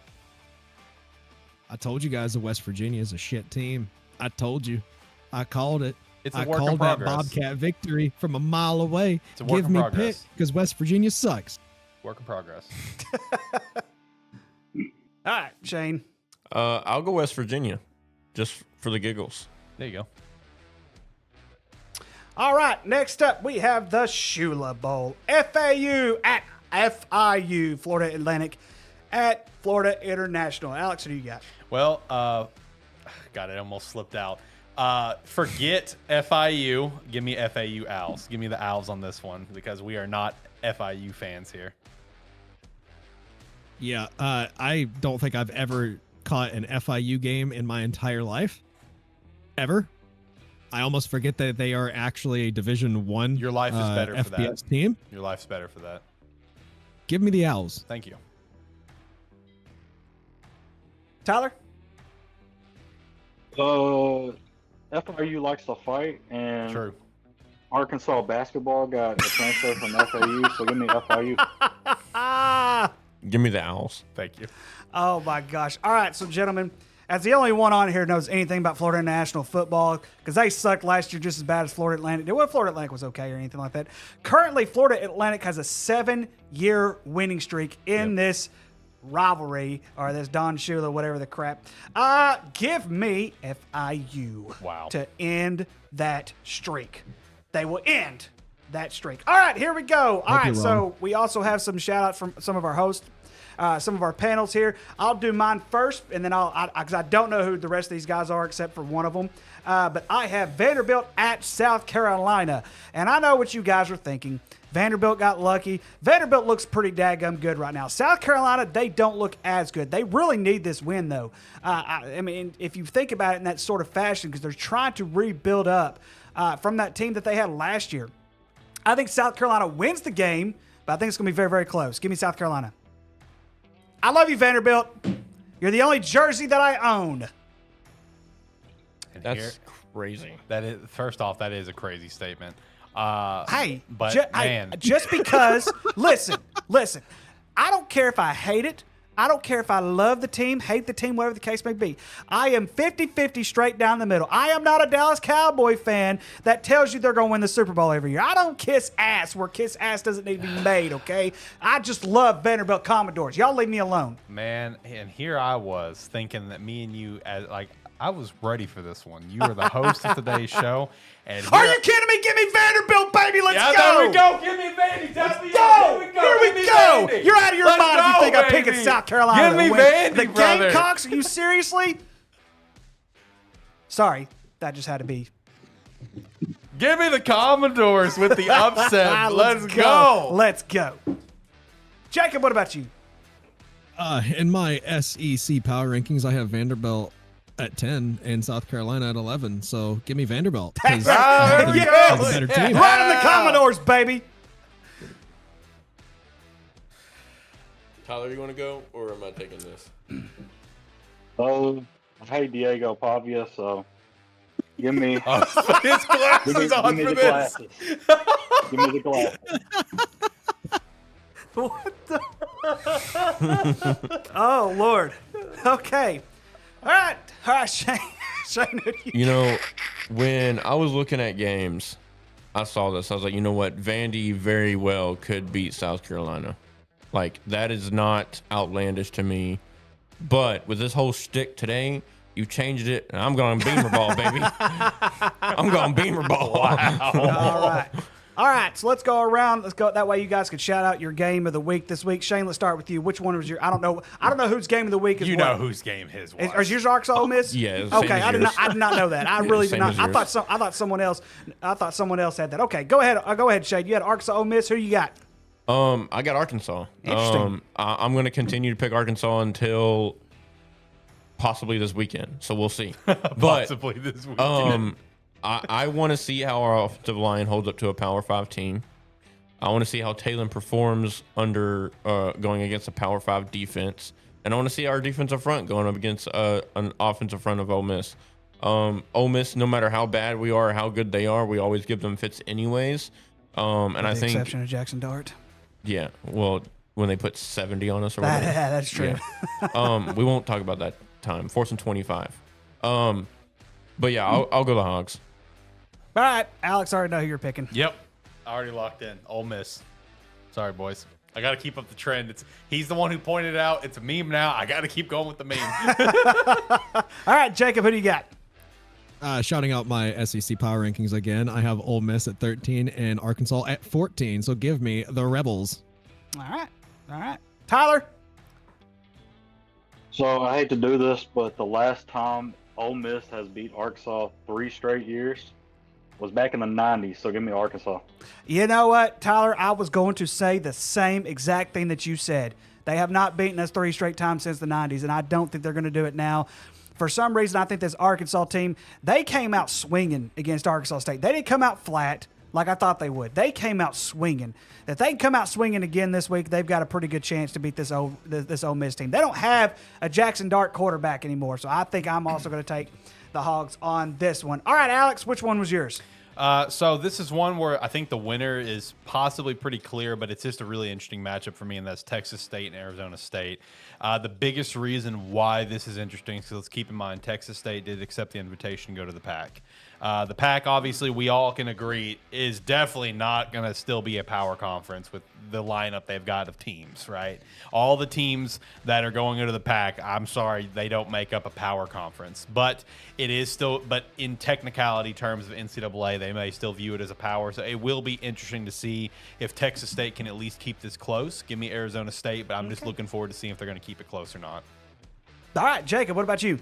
Speaker 5: I told you guys that West Virginia is a shit team. I told you. I called it.
Speaker 1: It's a
Speaker 5: I
Speaker 1: work in
Speaker 5: called that
Speaker 1: progress.
Speaker 5: Bobcat victory from a mile away.
Speaker 1: It's a work
Speaker 5: Give
Speaker 1: in
Speaker 5: me
Speaker 1: progress.
Speaker 5: Pitt because West Virginia sucks.
Speaker 1: Work in progress.
Speaker 7: All right, Shane.
Speaker 9: I'll go West Virginia, just for the giggles.
Speaker 1: There you go.
Speaker 7: All right, next up we have the Shula Bowl. FAU at FIU, Florida Atlantic at Florida International. Alex, who do you got?
Speaker 1: Well, God, it almost slipped out. Forget FIU. Give me FAU Owls. Give me the Owls on this one because we are not FIU fans here.
Speaker 5: Yeah, I don't think I've ever caught an FIU game in my entire life. Ever. I almost forget that they are actually a Division One.
Speaker 1: Your life is better for that.
Speaker 5: FBS team.
Speaker 1: Your life's better for that.
Speaker 5: Give me the Owls.
Speaker 1: Thank you.
Speaker 7: Tyler?
Speaker 8: FIU likes to fight, and
Speaker 1: True.
Speaker 8: Arkansas basketball got a transfer from FAU, so give me FIU.
Speaker 9: Give me the Owls.
Speaker 1: Thank you.
Speaker 7: Oh, my gosh. All right, so, gentlemen, as the only one on here knows anything about Florida International football, because they sucked last year just as bad as Florida Atlantic. Well, Florida Atlantic was okay or anything like that. Currently, Florida Atlantic has a 7-year winning streak in this rivalry, or this Don Shula, whatever the crap. Give me FIU to end that streak. They will end that streak. All right, here we go. All right, so we also have some shout outs from some of our hosts, some of our panels here. I'll do mine first, and then because I don't know who the rest of these guys are except for one of them. But I have Vanderbilt at South Carolina, and I know what you guys are thinking. Vanderbilt got lucky. Vanderbilt looks pretty daggum good right now. South Carolina, they don't look as good. They really need this win, though. I mean, if you think about it in that sort of fashion, because they're trying to rebuild up from that team that they had last year. I think South Carolina wins the game, but I think it's going to be very, very close. Give me South Carolina. I love you, Vanderbilt. You're the only jersey that I own.
Speaker 1: And
Speaker 9: That's crazy.
Speaker 1: That is, first off, that is a crazy statement.
Speaker 7: Hey,
Speaker 1: but man,
Speaker 7: just because, listen, I don't care if I hate it. I don't care if I love the team, hate the team, whatever the case may be. I am 50-50 straight down the middle. I am not a Dallas Cowboy fan that tells you they're going to win the Super Bowl every year. I don't kiss ass where kiss ass doesn't need to be made, okay? I just love Vanderbilt Commodores. Y'all leave me alone.
Speaker 1: Man, and here I was thinking that me and you, I was ready for this one. You were the host of today's show. And
Speaker 7: Are you kidding me? Give me Vanderbilt, baby. Let's go.
Speaker 1: There we go. Give me Vandy.
Speaker 7: Let's go. Here we go.
Speaker 1: Vandy.
Speaker 7: You're out of your
Speaker 1: Let's
Speaker 7: mind if you
Speaker 1: go,
Speaker 7: think I'm picking
Speaker 1: baby.
Speaker 7: South Carolina.
Speaker 1: Give me
Speaker 7: to win.
Speaker 1: Vandy,
Speaker 7: The
Speaker 1: brother.
Speaker 7: Gamecocks? Are you seriously? Sorry, that just had to be.
Speaker 1: Give me the Commodores with the upset. Let's go.
Speaker 7: Let's go. Jacob, what about you?
Speaker 5: In my SEC power rankings, I have Vanderbilt at 10 and South Carolina at 11. So give me Vanderbilt. 'Cause
Speaker 7: There we
Speaker 5: they're
Speaker 7: go.
Speaker 5: the better team.
Speaker 7: Running the Commodores, baby.
Speaker 9: Tyler, you want to go, or am I taking this?
Speaker 8: Oh, I hate Diego Pavia, so give me,
Speaker 1: His glasses on
Speaker 8: give me
Speaker 1: for
Speaker 8: the
Speaker 1: this.
Speaker 8: glasses. Give me the glasses.
Speaker 7: What the? Oh, Lord. Okay. All right, Shane. Shane, who do you
Speaker 9: You know, when I was looking at games, I saw this. I was like, you know what? Vandy very well could beat South Carolina. Like, that is not outlandish to me. But with this whole shtick today, you changed it, and I'm going beamer ball, baby. I'm going beamer ball.
Speaker 1: Wow.
Speaker 7: All right. All right, so let's go around. Let's go that way. You guys could shout out your game of the week this week. Shane, let's start with you. Which one was your? I don't know whose game of the week is.
Speaker 1: You
Speaker 7: what.
Speaker 1: know whose game his was.
Speaker 7: Is yours Arkansas Ole Miss?
Speaker 9: Yeah, same
Speaker 7: Okay,
Speaker 9: as
Speaker 7: I did
Speaker 9: yours.
Speaker 7: not know that. I really did
Speaker 9: same
Speaker 7: not.
Speaker 9: as
Speaker 7: I
Speaker 9: yours.
Speaker 7: thought someone else had that. Okay, go ahead. Go ahead, Shane. You had Arkansas Ole Miss. Who you got?
Speaker 9: I got Arkansas.
Speaker 7: Interesting.
Speaker 9: I'm going to continue to pick Arkansas until possibly this weekend. So we'll see. But
Speaker 1: Possibly this weekend.
Speaker 9: I want to see how our offensive line holds up to a Power 5 team. I want to see how Talon performs under going against a Power 5 defense. And I want to see our defensive front going up against an offensive front of Ole Miss. Ole Miss, no matter how bad we are or how good they are, we always give them fits anyways. And I
Speaker 7: With the
Speaker 9: think,
Speaker 7: exception of Jackson Dart.
Speaker 9: yeah, well, when they put 70 on us or whatever.
Speaker 7: That's true.
Speaker 9: Yeah. We won't talk about that time. 4th and 25. But yeah, I'll go the Hogs.
Speaker 7: All right, Alex, I already know who you're picking.
Speaker 1: Yep. Already locked in. Ole Miss. Sorry, boys. I got to keep up the trend. He's the one who pointed it out. It's a meme now. I got to keep going with the meme.
Speaker 7: All right, Jacob, who do you got?
Speaker 5: Shouting out my SEC power rankings again. I have Ole Miss at 13 and Arkansas at 14. So give me the Rebels.
Speaker 7: All right. Tyler?
Speaker 8: So I hate to do this, but the last time Ole Miss has beat Arkansas 3 straight years was back in the 90s. So give me Arkansas.
Speaker 7: You know what, Tyler? I was going to say the same exact thing that you said. They have not beaten us 3 straight times since the 90s, and I don't think they're going to do it now. For some reason, I think this Arkansas team, they came out swinging against Arkansas State. They didn't come out flat like I thought they would. They came out swinging. If they can come out swinging again this week, they've got a pretty good chance to beat this Ole Miss team. They don't have a Jackson Dart quarterback anymore, so I think I'm also going to take the Hogs on this one. All right, Alex, which one was yours?
Speaker 1: So this is one where I think the winner is possibly pretty clear, but it's just a really interesting matchup for me, and that's Texas State and Arizona State. The biggest reason why this is interesting, so let's keep in mind, Texas State did accept the invitation to go to the PAC. The PAC, obviously, we all can agree, is definitely not going to still be a power conference with the lineup they've got of teams, right? All the teams that are going into the PAC, I'm sorry, they don't make up a power conference. But it is still, but in technicality terms of NCAA, they may still view it as a power. So it will be interesting to see if Texas State can at least keep this close. Give me Arizona State, but I'm just looking forward to seeing if they're going to keep it close or not.
Speaker 7: All right, Jacob, what about you?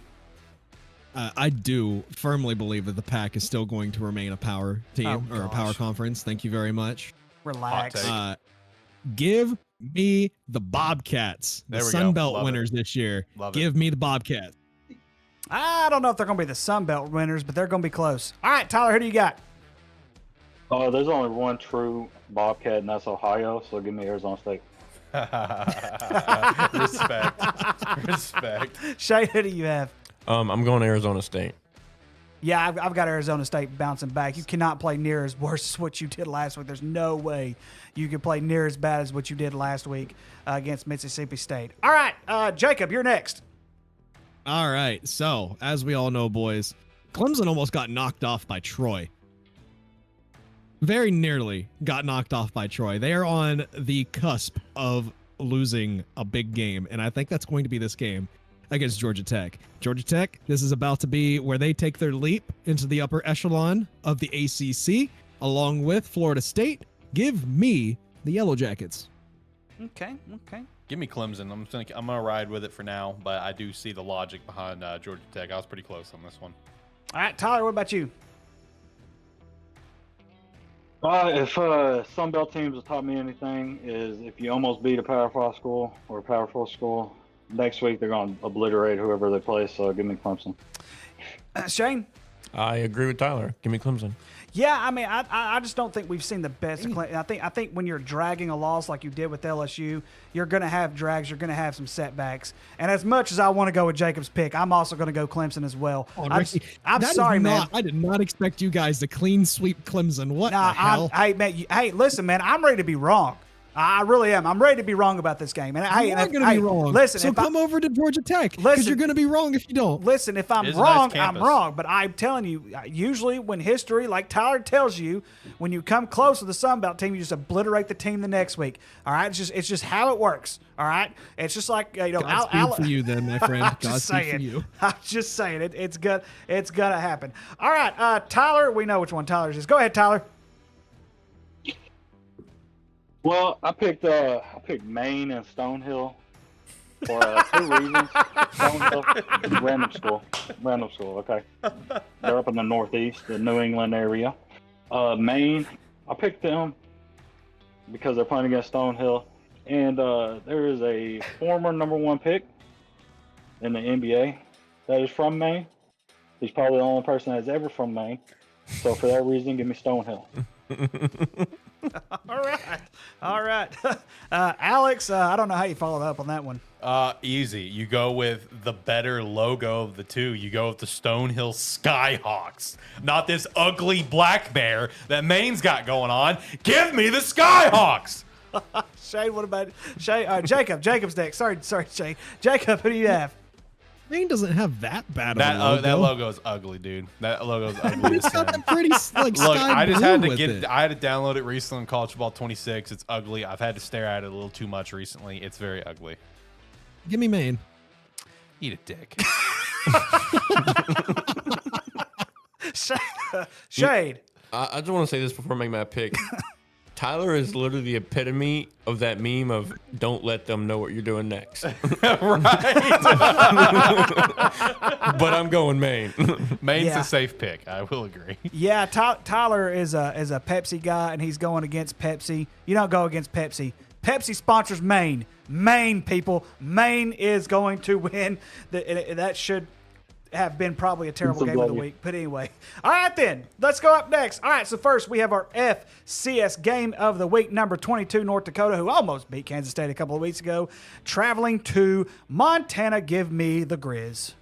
Speaker 5: I do firmly believe that the PAC is still going to remain a power team or a power conference. Thank you very much.
Speaker 7: Relax.
Speaker 5: Give me the Bobcats, the
Speaker 1: There we
Speaker 5: Sun
Speaker 1: go.
Speaker 5: Belt
Speaker 1: Love
Speaker 5: winners this year.
Speaker 1: Love it.
Speaker 5: Give me the Bobcats.
Speaker 7: I don't know if they're going to be the Sun Belt winners, but they're going to be close. All right, Tyler, who do you got?
Speaker 8: There's only one true Bobcat, and that's Ohio. So give me Arizona State.
Speaker 1: Respect.
Speaker 7: Shay, who do you have?
Speaker 9: I'm going Arizona State.
Speaker 7: Yeah, I've got Arizona State bouncing back. You cannot play near as worse as what you did last week. There's no way you can play near as bad as what you did last week against Mississippi State. All right, Jacob, you're next.
Speaker 5: All right. So, as we all know, boys, Clemson almost got knocked off by Troy. Very nearly got knocked off by Troy. They are on the cusp of losing a big game, and I think that's going to be this game against Georgia Tech. Georgia Tech, this is about to be where they take their leap into the upper echelon of the ACC, along with Florida State. Give me the Yellow Jackets.
Speaker 7: Okay.
Speaker 1: Give me Clemson. I'm gonna ride with it for now, but I do see the logic behind Georgia Tech. I was pretty close on this one.
Speaker 7: All right, Tyler, what about you?
Speaker 8: If Sunbelt teams have taught me anything, is if you almost beat a Power 5 school or a Power 4 school, next week they're going to obliterate whoever they play. So give me Clemson.
Speaker 7: Shane?
Speaker 9: I agree with Tyler. Give me Clemson.
Speaker 7: Yeah, I mean, I just don't think we've seen the best. I think when you're dragging a loss like you did with LSU, you're going to have drags. You're going to have some setbacks. And as much as I want to go with Jacob's pick, I'm also going to go Clemson as well. I'm sorry, man.
Speaker 5: I did not expect you guys to clean sweep Clemson. What the hell?
Speaker 7: Hey, listen, man. I'm ready to be wrong. I really am. I'm ready to be wrong about this game. And
Speaker 5: You're going to be wrong.
Speaker 7: Listen,
Speaker 5: so come over to Georgia Tech because you're going to be wrong if you don't.
Speaker 7: Listen, if I'm wrong, I'm wrong. But I'm telling you, usually when history, like Tyler tells you, when you come close with the Sun Belt team, you just obliterate the team the next week. All right, it's just how it works. All right, it's just like
Speaker 5: Godspeed for you, then, my friend. Godspeed for you.
Speaker 7: I'm just saying it's gonna happen. All right, Tyler, we know which one Tyler's is. Go ahead, Tyler.
Speaker 8: Well, I picked Maine and Stonehill for 2 reasons. Stonehill, random school. Okay, they're up in the Northeast, the New England area. Maine, I picked them because they're playing against Stonehill, and there is a former #1 pick in the NBA that is from Maine. He's probably the only person that's ever from Maine. So for that reason, give me Stonehill.
Speaker 7: All right. Alex, I don't know how you followed up on that one.
Speaker 1: Easy. You go with the better logo of the two. You go with the Stonehill Skyhawks, not this ugly black bear that Maine's got going on. Give me the Skyhawks.
Speaker 7: Shane, what about Shane? Jacob. Jacob's next. Sorry, Shane. Jacob, who do you have?
Speaker 5: Maine doesn't have that bad of a logo.
Speaker 1: That logo is ugly, dude. That logo is ugly.
Speaker 5: It's got the pretty
Speaker 1: Look,
Speaker 5: sky
Speaker 1: I just
Speaker 5: blue
Speaker 1: had to
Speaker 5: with
Speaker 1: get
Speaker 5: it.
Speaker 1: I had to download it recently on College Football 26. It's ugly. I've had to stare at it a little too much recently. It's very ugly.
Speaker 5: Give me Maine.
Speaker 1: Eat a dick.
Speaker 7: Shade.
Speaker 9: I just want to say this before I make my pick. Tyler is literally the epitome of that meme of don't let them know what you're doing next.
Speaker 1: Right.
Speaker 9: But I'm going Maine.
Speaker 1: Maine's a safe pick. I will agree.
Speaker 7: Yeah, Tyler is a Pepsi guy, and he's going against Pepsi. You don't go against Pepsi. Pepsi sponsors Maine. Maine, people. Maine is going to win. That should have been probably a terrible game of the week. But anyway. All right, then. Let's go up next. All right, so first we have our FCS game of the week, number 22, North Dakota, who almost beat Kansas State a couple of weeks ago, traveling to Montana. Give me the Grizz.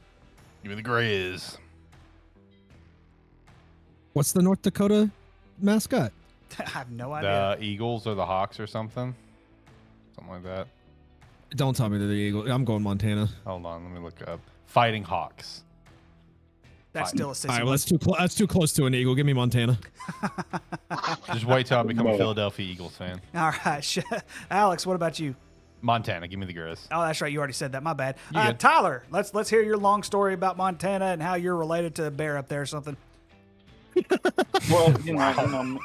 Speaker 1: Give me the Grizz.
Speaker 5: What's the North Dakota mascot?
Speaker 7: I have no idea.
Speaker 1: The Eagles or the Hawks or something. Something like that.
Speaker 5: Don't tell me they're the Eagles. I'm going Montana.
Speaker 1: Hold on. Let me look up. Fighting Hawks.
Speaker 7: That's still a 6.
Speaker 5: All right, well, that's too close to an Eagle. Give me Montana.
Speaker 1: Just wait till I become a Philadelphia Eagles fan.
Speaker 7: All right. Alex, what about you?
Speaker 1: Montana. Give me the Grizz.
Speaker 7: Oh, that's right. You already said that. My bad.
Speaker 1: You good.
Speaker 7: Tyler, let's hear your long story about Montana and how you're related to a bear up there or something.
Speaker 8: Well,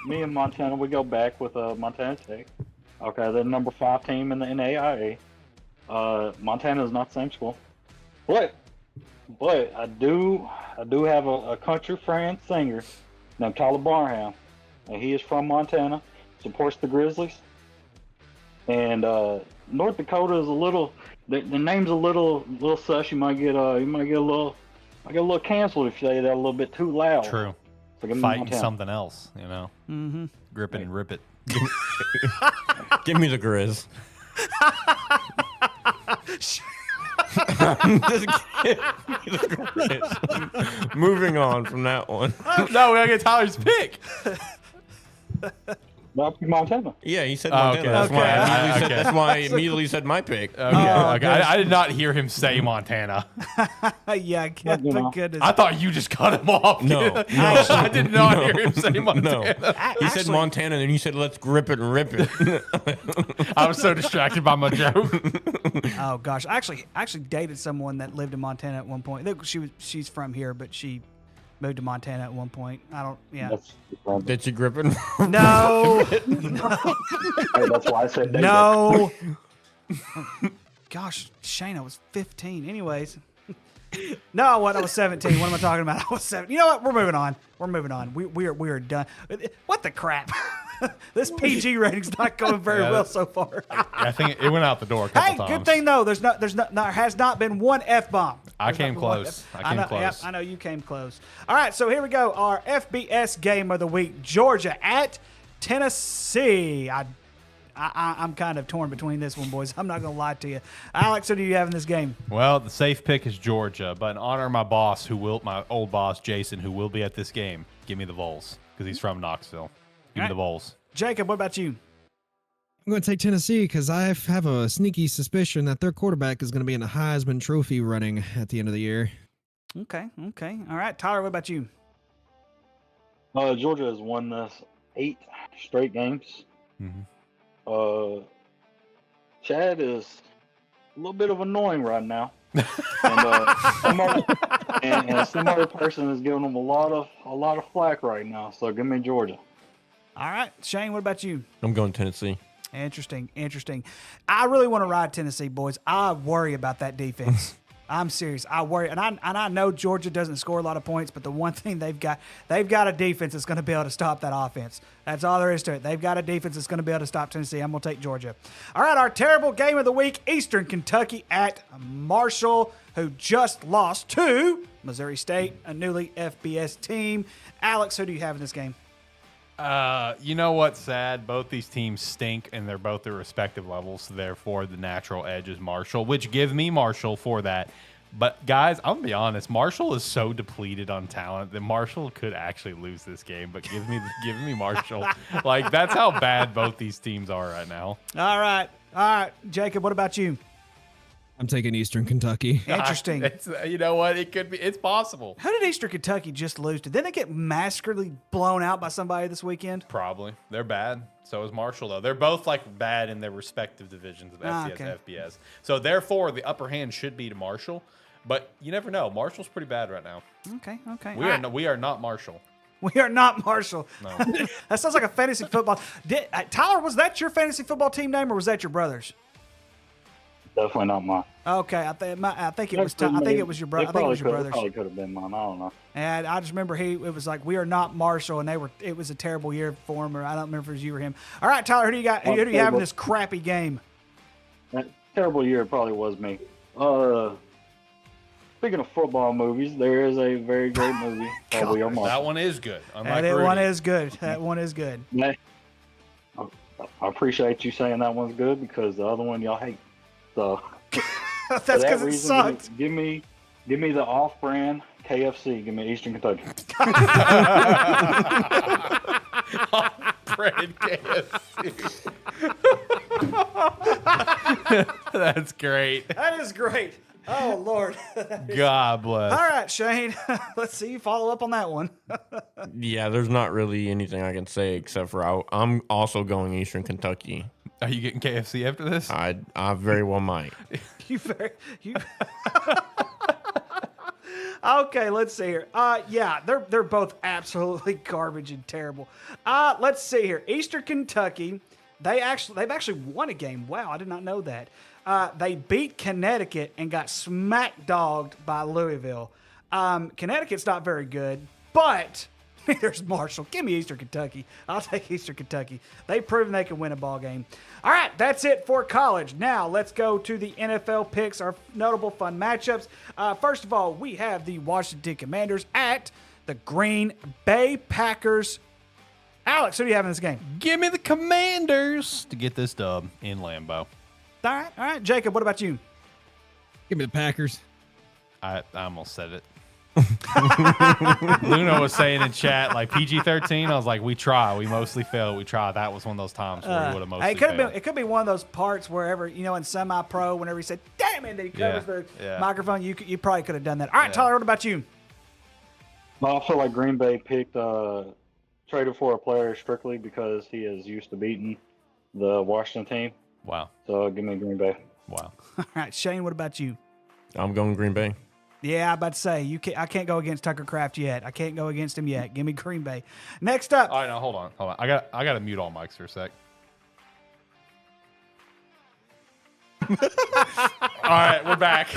Speaker 8: me and Montana, we go back with Montana State. Okay, they're the #5 team in the NAIA. Montana is not the same school, but I do have a country friend singer named Tyler Barham, and he is from Montana, supports the Grizzlies, and North Dakota is a little. The name's a little sus. You might get a little canceled if you say that a little bit too loud.
Speaker 1: True.
Speaker 8: So give me
Speaker 1: Fighting
Speaker 8: Montana.
Speaker 1: something else, you know.
Speaker 7: Mm-hmm.
Speaker 1: Grip it and rip it.
Speaker 9: Give me the Grizz. Just kidding. Chris. Moving on from that one.
Speaker 1: No, we gotta get Tyler's pick.
Speaker 8: Montana.
Speaker 9: Yeah, he said
Speaker 1: Oh,
Speaker 9: Montana.
Speaker 1: okay.
Speaker 9: That's, why I immediately
Speaker 1: Okay.
Speaker 9: said, that's why I immediately said my pick.
Speaker 1: Okay, okay. I did not hear him say Montana.
Speaker 7: Yeah, thank goodness.
Speaker 1: I thought you just cut him off.
Speaker 9: No,
Speaker 1: I did not hear him say
Speaker 9: No.
Speaker 1: Montana.
Speaker 9: He said Montana, and then you said, let's grip it and rip it.
Speaker 1: I was so distracted by my joke.
Speaker 7: Oh gosh, I actually dated someone that lived in Montana at one point. She's from here, but she moved to Montana at one point. I don't. Yeah.
Speaker 9: Did you grip it?
Speaker 7: No.
Speaker 8: Hey, that's why I said dated.
Speaker 7: No. Gosh, Shane, I was 15. Anyways. No, I wasn't. I was 17. What am I talking about? I was 7. You know what? We're moving on. We're moving on. We are done. What the crap? This PG rating's not going very well so far.
Speaker 1: I think it went out the door a couple times.
Speaker 7: Good thing though. There has not been one F-bomb.
Speaker 1: I came close. I came close.
Speaker 7: Yep, I know you came close. All right, so here we go. Our FBS game of the week: Georgia at Tennessee. I'm kind of torn between this one, boys. I'm not going to lie to you. Alex, who do you have in this game?
Speaker 1: Well, the safe pick is Georgia, but in honor of my boss, my old boss, Jason, who will be at this game, give me the Vols because he's from Knoxville. Give me the Vols.
Speaker 7: Jacob, what about you?
Speaker 5: I'm going to take Tennessee because I have a sneaky suspicion that their quarterback is going to be in a Heisman Trophy running at the end of the year.
Speaker 7: Okay. All right, Tyler, what about you?
Speaker 8: Georgia has won this 8 straight games.
Speaker 1: Mm-hmm.
Speaker 8: Chad is a little bit of annoying right now, and some other person is giving him a lot of flack right now. So give me Georgia.
Speaker 7: All right, Shane, what about you?
Speaker 9: I'm going Tennessee.
Speaker 7: Interesting. I really want to ride Tennessee, boys. I worry about that defense. I'm serious. I worry, and I know Georgia doesn't score a lot of points, but the one thing they've got a defense that's going to be able to stop that offense. That's all there is to it. They've got a defense that's going to be able to stop Tennessee. I'm going to take Georgia. All right, our terrible game of the week: Eastern Kentucky at Marshall, who just lost to Missouri State, a newly FBS team. Alex, who do you have in this game?
Speaker 1: You know what's sad? Both these teams stink, and they're both their respective levels. So therefore, the natural edge is Marshall, which give me Marshall for that. But guys, I'm gonna be honest. Marshall is so depleted on talent that Marshall could actually lose this game. But give me Marshall. Like that's how bad both these teams are right now.
Speaker 7: All right, Jacob. What about you?
Speaker 5: I'm taking Eastern Kentucky.
Speaker 7: Interesting.
Speaker 1: You know what? It could be. It's possible.
Speaker 7: Who did Eastern Kentucky just lose to? Didn't they get massacrely blown out by somebody this weekend?
Speaker 1: Probably. They're bad. So is Marshall, though. They're both like bad in their respective divisions of FCS and FBS. So therefore, the upper hand should be to Marshall. But you never know. Marshall's pretty bad right now.
Speaker 7: Okay.
Speaker 1: We are not Marshall.
Speaker 7: We are not Marshall.
Speaker 1: No.
Speaker 7: That sounds like a fantasy football. Tyler, was that your fantasy football team name, or was that your brother's?
Speaker 8: Definitely not mine.
Speaker 7: Okay, I think it was. I think it was your brother. I think it was your brother's.
Speaker 8: Probably could have been mine. I don't know.
Speaker 7: And I just remember it was like, we are not Marshall, and it was a terrible year for him, or I don't remember if it was you or him. All right, Tyler, who do you got? Who do you have in this crappy game?
Speaker 8: That terrible year probably was me. Speaking of football movies, there is a very great movie called We Are Marshall.
Speaker 1: That one is good.
Speaker 7: That one is good. That one is good.
Speaker 8: I appreciate you saying that one's good because the other one y'all hate. So
Speaker 7: that's because it sucked.
Speaker 8: Give me the off-brand KFC. Give me Eastern Kentucky.
Speaker 1: Off-brand KFC. That's great.
Speaker 7: That is great. Oh, Lord.
Speaker 1: God bless.
Speaker 7: All right, Shane. Let's see you follow up on that one.
Speaker 9: Yeah, there's not really anything I can say except for I'm also going Eastern Kentucky.
Speaker 1: Are you getting KFC after this?
Speaker 9: I very well might.
Speaker 7: Okay, let's see here. Yeah, they're both absolutely garbage and terrible. Let's see here. Eastern Kentucky, they've actually won a game. Wow, I did not know that. They beat Connecticut and got smack dogged by Louisville. Connecticut's not very good, but there's Marshall. Give me Eastern Kentucky. I'll take Eastern Kentucky. They've proven they can win a ball game. All right, that's it for college. Now let's go to the NFL picks, our notable fun matchups. First of all, we have the Washington Commanders at the Green Bay Packers. Alex, who do you have in this game?
Speaker 1: Give me the Commanders to get this dub in Lambeau.
Speaker 7: All right. Jacob, what about you?
Speaker 5: Give me the Packers.
Speaker 1: I almost said it. Luna was saying in chat, like PG-13. I was like, we try. We mostly fail. We try. That was one of those times where we would have mostly failed.
Speaker 7: It could be one of those parts wherever, in semi-pro, whenever he said, damn it, that he covers the microphone. You probably could have done that. All right, Tyler, what about you?
Speaker 8: Well, I feel like Green Bay traded for a player strictly because he is used to beating the Washington team.
Speaker 1: Wow.
Speaker 8: So give me Green Bay.
Speaker 1: Wow.
Speaker 7: All right, Shane, what about you?
Speaker 9: I'm going Green Bay.
Speaker 7: Yeah, I'm about to say I can't go against Tucker Kraft yet. I can't go against him yet. Give me Green Bay. Next up.
Speaker 1: All right, now hold on. I got to mute all mics for a sec. All right, we're back.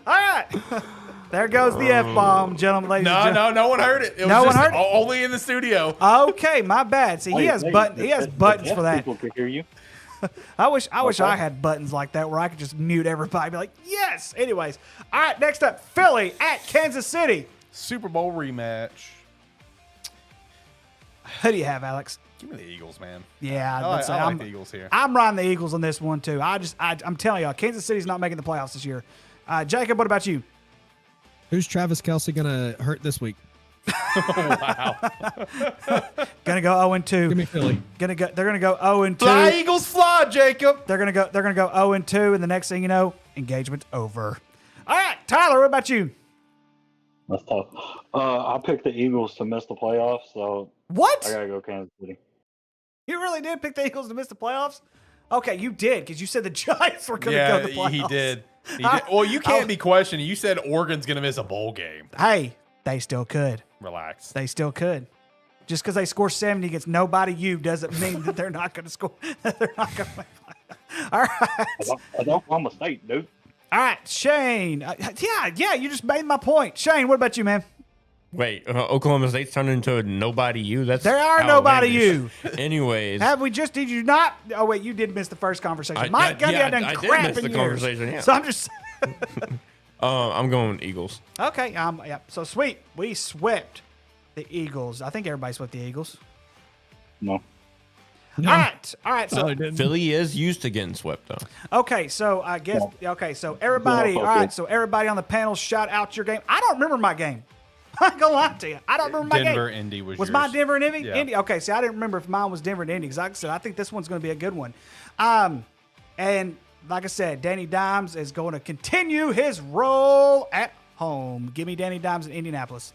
Speaker 7: All right. There goes the F-bomb, gentlemen, ladies and gentlemen.
Speaker 1: No one heard it. It was
Speaker 7: no one
Speaker 1: just
Speaker 7: heard it?
Speaker 1: only in the studio.
Speaker 7: Okay, my bad. See, he has buttons for that.
Speaker 8: People can hear you.
Speaker 7: I wish I had buttons like that where I could just mute everybody. Be like, yes. Anyways, all right. Next up, Philly at Kansas City.
Speaker 1: Super Bowl rematch.
Speaker 7: Who do you have, Alex?
Speaker 1: Give me the Eagles, man.
Speaker 7: Yeah,
Speaker 1: I like the Eagles here.
Speaker 7: I'm riding the Eagles on this one too. I'm telling y'all, Kansas City's not making the playoffs this year. Jacob, what about you?
Speaker 5: Who's Travis Kelce gonna hurt this week?
Speaker 1: Wow.
Speaker 7: Gonna go 0-2.
Speaker 5: Give me Philly.
Speaker 7: They're gonna go 0-2.
Speaker 1: Fly Eagles, fly, Jacob.
Speaker 7: They're gonna go 0-2, and the next thing you know, engagement's over. All right, Tyler, what about you?
Speaker 8: That's tough. I picked the Eagles to miss the playoffs, so
Speaker 7: What?
Speaker 8: I gotta go Kansas City.
Speaker 7: You really did pick the Eagles to miss the playoffs? Okay, you did, because you said the Giants were gonna go to the playoffs.
Speaker 1: He did. Well, you can't be questioning. You said Oregon's gonna miss a bowl game.
Speaker 7: Hey, they still could.
Speaker 1: Relax.
Speaker 7: They still could. Just because they score 70 against nobody you doesn't mean that they're not going to score. They're not going to. All right.
Speaker 8: Oklahoma State, dude.
Speaker 7: All right, Shane. Yeah. You just made my point. Shane, what about you, man?
Speaker 9: Wait, Oklahoma State's turned into a nobody you? That's
Speaker 7: there are nobody you.
Speaker 9: Anyways.
Speaker 7: Did you not? Oh, wait, you did miss the first conversation. My God, you done crap
Speaker 9: did miss
Speaker 7: in
Speaker 9: the
Speaker 7: years.
Speaker 9: conversation, yeah.
Speaker 7: So I'm just.
Speaker 9: I'm going Eagles.
Speaker 7: Okay. Yeah. So sweet. We swept the Eagles. I think everybody swept the Eagles.
Speaker 8: No.
Speaker 5: No.
Speaker 7: All right. So
Speaker 9: Philly is used to getting swept, though.
Speaker 7: okay. So I guess. Okay. So everybody. All right. So everybody on the panel, shout out your game. I don't remember my game. I'm gonna lie to you. I don't remember my game.
Speaker 1: Denver, Indy was yours.
Speaker 7: mine Denver and Indy?
Speaker 1: Yeah.
Speaker 7: Indy. Okay. See, I didn't remember if mine was Denver and Indy. Because like I said, I think this one's going to be a good one. And like I said, Danny Dimes is going to continue his role at home. Give me Danny Dimes in Indianapolis.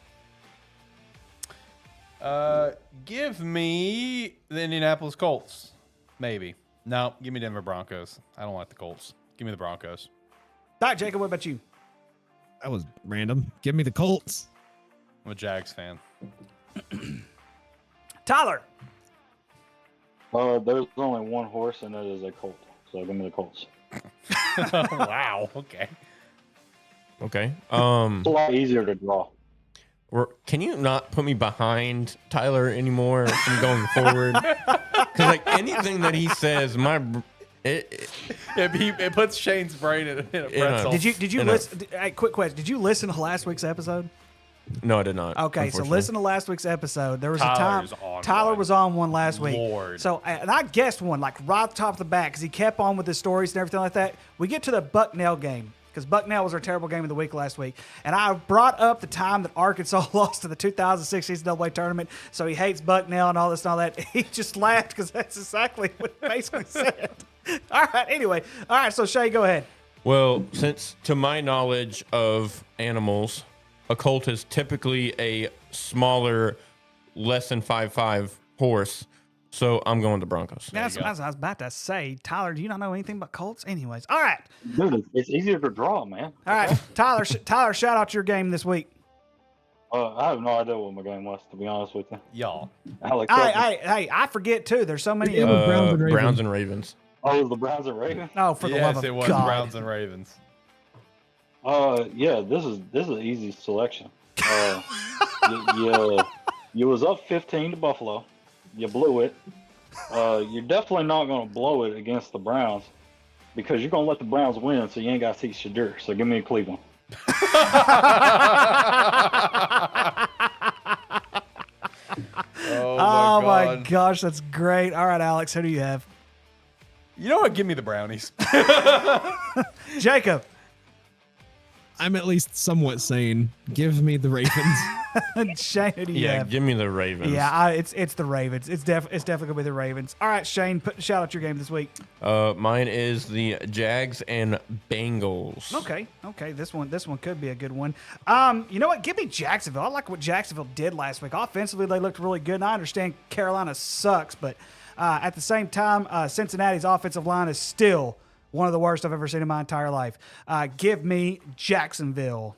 Speaker 1: Give me the Indianapolis Colts. Maybe. No, give me Denver Broncos. I don't like the Colts. Give me the Broncos.
Speaker 7: All right, Jacob, what about you?
Speaker 5: That was random. Give me the Colts.
Speaker 1: I'm a Jags fan.
Speaker 7: Tyler.
Speaker 8: There's only one horse, and that is a colt. So give me the Colts.
Speaker 1: Wow. Okay.
Speaker 9: Okay.
Speaker 8: It's a lot easier to draw.
Speaker 9: Can you not put me behind Tyler anymore from going forward? Because like anything that he says,
Speaker 1: it puts Shane's brain in a pretzel.
Speaker 7: Did you listen? Quick question. Did you listen to last week's episode?
Speaker 9: No, I did not.
Speaker 7: Okay, so listen to last week's episode. There was
Speaker 1: Tyler's
Speaker 7: a time
Speaker 1: on
Speaker 7: Tyler
Speaker 1: one.
Speaker 7: was on one last week.
Speaker 1: Lord.
Speaker 7: So, and I guessed one like right off the top of the bat because he kept on with his stories and everything like that. We get to the Bucknell game because Bucknell was our terrible game of the week last week, and I brought up the time that Arkansas lost to the 2006 NCAA tournament. So he hates Bucknell and all this and all that. He just laughed because that's exactly what he basically said. All right. Anyway, all right. So Shay, go ahead.
Speaker 9: Well, since to my knowledge of animals, a colt is typically a smaller, less than 5'5" horse. So I'm going to Broncos.
Speaker 7: That's what I was about to say. Tyler, do you not know anything about Colts? Anyways, all right.
Speaker 8: Dude, it's easier to draw, man.
Speaker 7: All right, Tyler, shout out your game this week.
Speaker 8: I have no idea what my game was, to be honest with you.
Speaker 1: Y'all.
Speaker 8: Alex,
Speaker 7: Hey, I forget too. There's so many.
Speaker 5: It was Browns and Ravens.
Speaker 9: Browns and Ravens.
Speaker 8: Oh, it was the Browns and Ravens?
Speaker 7: Oh, for the love
Speaker 1: Yes,
Speaker 7: of
Speaker 1: it was
Speaker 7: God.
Speaker 1: Browns and Ravens.
Speaker 8: Yeah, this is an easy selection. You was up 15 to Buffalo. You blew it. You're definitely not going to blow it against the Browns because you're going to let the Browns win, so you ain't got to teach Shadur. So give me Cleveland.
Speaker 7: Oh my gosh, that's great. All right, Alex, who do you have?
Speaker 1: You know what? Give me the Brownies.
Speaker 7: Jacob.
Speaker 5: I'm at least somewhat sane. Give me the Ravens.
Speaker 7: Shane, who do you
Speaker 9: Yeah,
Speaker 7: have?
Speaker 9: give me the Ravens.
Speaker 7: Yeah, it's the Ravens. It's definitely gonna be the Ravens. All right, Shane, shout out your game this week.
Speaker 9: Mine is the Jags and Bengals.
Speaker 7: Okay. This one could be a good one. You know what? Give me Jacksonville. I like what Jacksonville did last week. Offensively, they looked really good. And I understand Carolina sucks, but at the same time, Cincinnati's offensive line is still one of the worst I've ever seen in my entire life. Give me Jacksonville.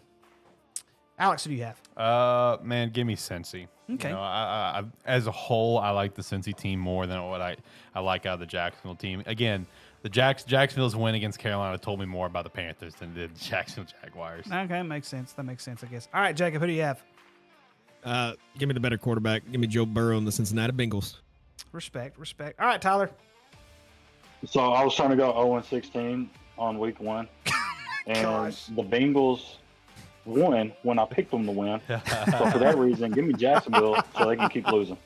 Speaker 7: Alex, who do you have?
Speaker 1: Man, give me Cincy.
Speaker 7: Okay.
Speaker 1: You know, I as a whole, I like the Cincy team more than what I like out of the Jacksonville team. Again, the Jacksonville's win against Carolina told me more about the Panthers than did the Jacksonville Jaguars.
Speaker 7: Okay, that makes sense, I guess. All right, Jacob, who do you have?
Speaker 5: Give me the better quarterback. Give me Joe Burrow and the Cincinnati Bengals.
Speaker 7: Respect. All right, Tyler.
Speaker 8: So I was trying to go 0-16 on week 1, and
Speaker 7: Gosh.
Speaker 8: the Bengals won when I picked them to win. So for that reason, give me Jacksonville so they can keep losing.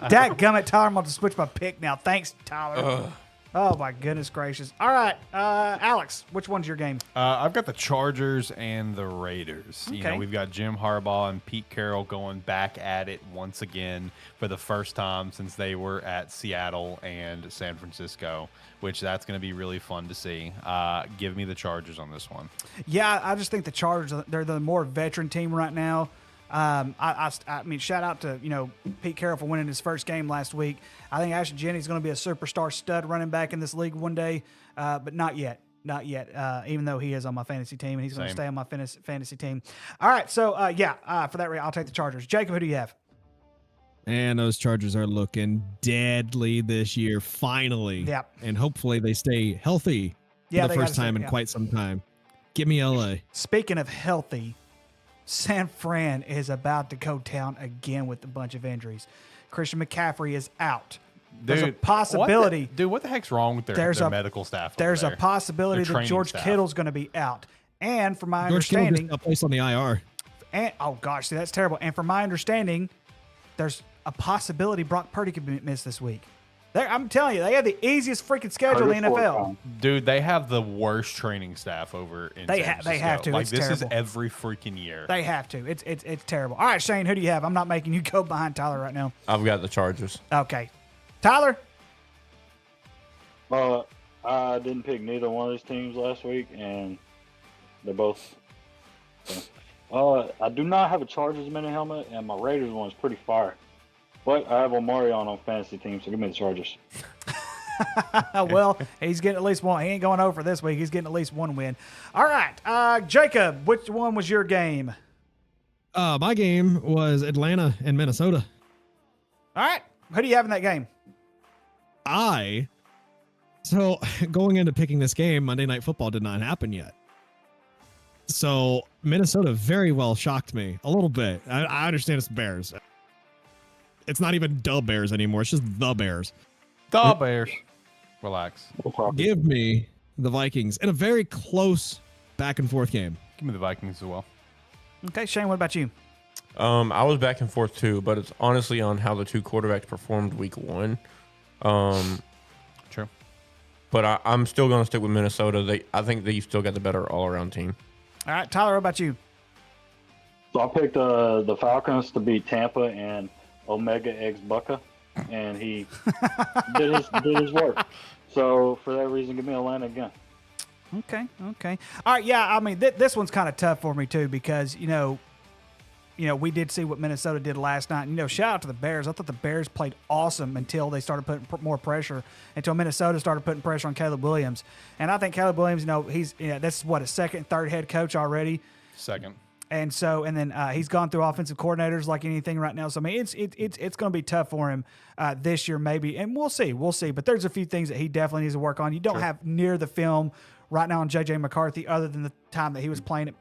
Speaker 7: Dadgummit, Tyler, I'm about to switch my pick now. Thanks, Tyler. Oh, my goodness gracious. All right, Alex, which one's your game?
Speaker 1: I've got the Chargers and the Raiders. You
Speaker 7: Okay.
Speaker 1: know, we've got Jim Harbaugh and Pete Carroll going back at it once again for the first time since they were at Seattle and San Francisco, which that's going to be really fun to see. Give me the Chargers on this one.
Speaker 7: Yeah, I just think the Chargers, they're the more veteran team right now. I mean, shout out to, Pete Carroll for winning his first game last week. I think Ashton Jennings is going to be a superstar stud running back in this league one day, but not yet. Not yet, even though he is on my fantasy team, and he's going to
Speaker 1: Same.
Speaker 7: stay on my fantasy team. All right, so, for that reason, I'll take the Chargers. Jacob, who do you have?
Speaker 5: And those Chargers are looking deadly this year, finally.
Speaker 7: Yeah.
Speaker 5: And hopefully they stay healthy
Speaker 7: Yeah,
Speaker 5: for
Speaker 7: they
Speaker 5: the first
Speaker 7: gotta
Speaker 5: time
Speaker 7: stay-
Speaker 5: in
Speaker 7: yeah.
Speaker 5: quite some time. Give me LA.
Speaker 7: Speaking of healthy, San Fran is about to go down again with a bunch of injuries. Christian McCaffrey is out. There's a possibility.
Speaker 1: What the heck's wrong with their medical staff? over
Speaker 7: There's a
Speaker 1: there?
Speaker 7: possibility
Speaker 1: Their
Speaker 7: that
Speaker 1: training
Speaker 7: George
Speaker 1: staff.
Speaker 7: Kittle's going to be out. And from my
Speaker 5: George Kittle just
Speaker 7: understanding,
Speaker 5: got placed on the IR.
Speaker 7: and oh gosh, see, that's terrible. And from my understanding, there's a possibility Brock Purdy could be missed this week. I'm telling you, they have the easiest freaking schedule in the NFL.
Speaker 1: Dude, they have the worst training staff over in
Speaker 7: They
Speaker 1: San
Speaker 7: they have
Speaker 1: Francisco.
Speaker 7: to.
Speaker 1: Like,
Speaker 7: It's
Speaker 1: this is
Speaker 7: terrible.
Speaker 1: every freaking year.
Speaker 7: They have to. It's terrible. All right, Shane, who do you have? I'm not making you go behind Tyler right now.
Speaker 9: I've got the Chargers.
Speaker 7: Okay, Tyler.
Speaker 8: I didn't pick neither one of these teams last week, and they're both. I do not have a Chargers mini helmet, and my Raiders one is pretty fire. But I have Omari on fantasy team, so give me the Chargers.
Speaker 7: Well, he's getting at least one. He ain't going over this week. He's getting at least one win. All right, Jacob, which one was your game?
Speaker 5: My game was Atlanta and Minnesota.
Speaker 7: All right, who do you have in that game?
Speaker 5: So going into picking this game, Monday Night Football did not happen yet. So Minnesota very well shocked me a little bit. I understand it's the Bears. It's not even the Bears anymore. It's just the Bears.
Speaker 1: The Bears. Relax.
Speaker 8: No problem.
Speaker 5: Give me the Vikings in a very close back and forth game.
Speaker 1: Give me the Vikings as well.
Speaker 7: Okay, Shane, what about you?
Speaker 9: I was back and forth too, but it's honestly on how the two quarterbacks performed week 1.
Speaker 1: True.
Speaker 9: But I'm still going to stick with Minnesota. I think they still got the better all-around team.
Speaker 7: All right, Tyler, what about you?
Speaker 8: So I picked the Falcons to beat Tampa and Omega X Bucka, and he did his work. So for that reason, give me Atlanta again.
Speaker 7: Okay. All right, yeah, I mean, this one's kind of tough for me too because, we did see what Minnesota did last night. Shout out to the Bears. I thought the Bears played awesome until they started putting more pressure, until Minnesota started putting pressure on Caleb Williams. And I think Caleb Williams, that's what, a second, third head coach already.
Speaker 1: Second.
Speaker 7: And then he's gone through offensive coordinators like anything right now. So I mean, it's going to be tough for him this year maybe, and we'll see. But there's a few things that he definitely needs to work on. You don't have near the film right now on JJ McCarthy, other than the time that he was playing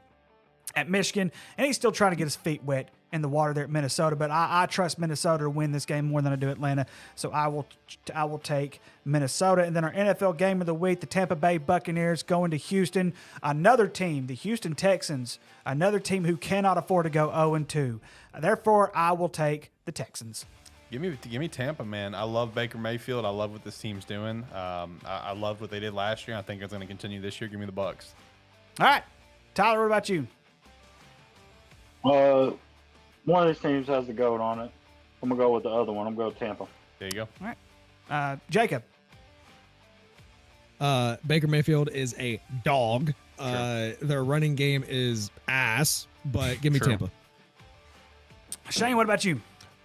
Speaker 7: at Michigan, and he's still trying to get his feet wet in the water there at Minnesota. But I trust Minnesota to win this game more than I do Atlanta, so I will take Minnesota. And then our NFL game of the week, the Tampa Bay Buccaneers going to Houston. Another team, the Houston Texans, another team who cannot afford to go 0-2. Therefore, I will take the Texans.
Speaker 1: Give me Tampa, man. I love Baker Mayfield. I love what this team's doing. I loved what they did last year. I think it's going to continue this year. Give me the Bucks.
Speaker 7: All right, Tyler, what about you?
Speaker 8: One of these teams has the goat on it. I'm gonna go with the other one. I'm gonna go with Tampa.
Speaker 1: There you go.
Speaker 7: All right, Jacob.
Speaker 5: Baker Mayfield is a dog. Their running game is ass, but give me
Speaker 1: True.
Speaker 5: Tampa.
Speaker 7: Shane, what about you?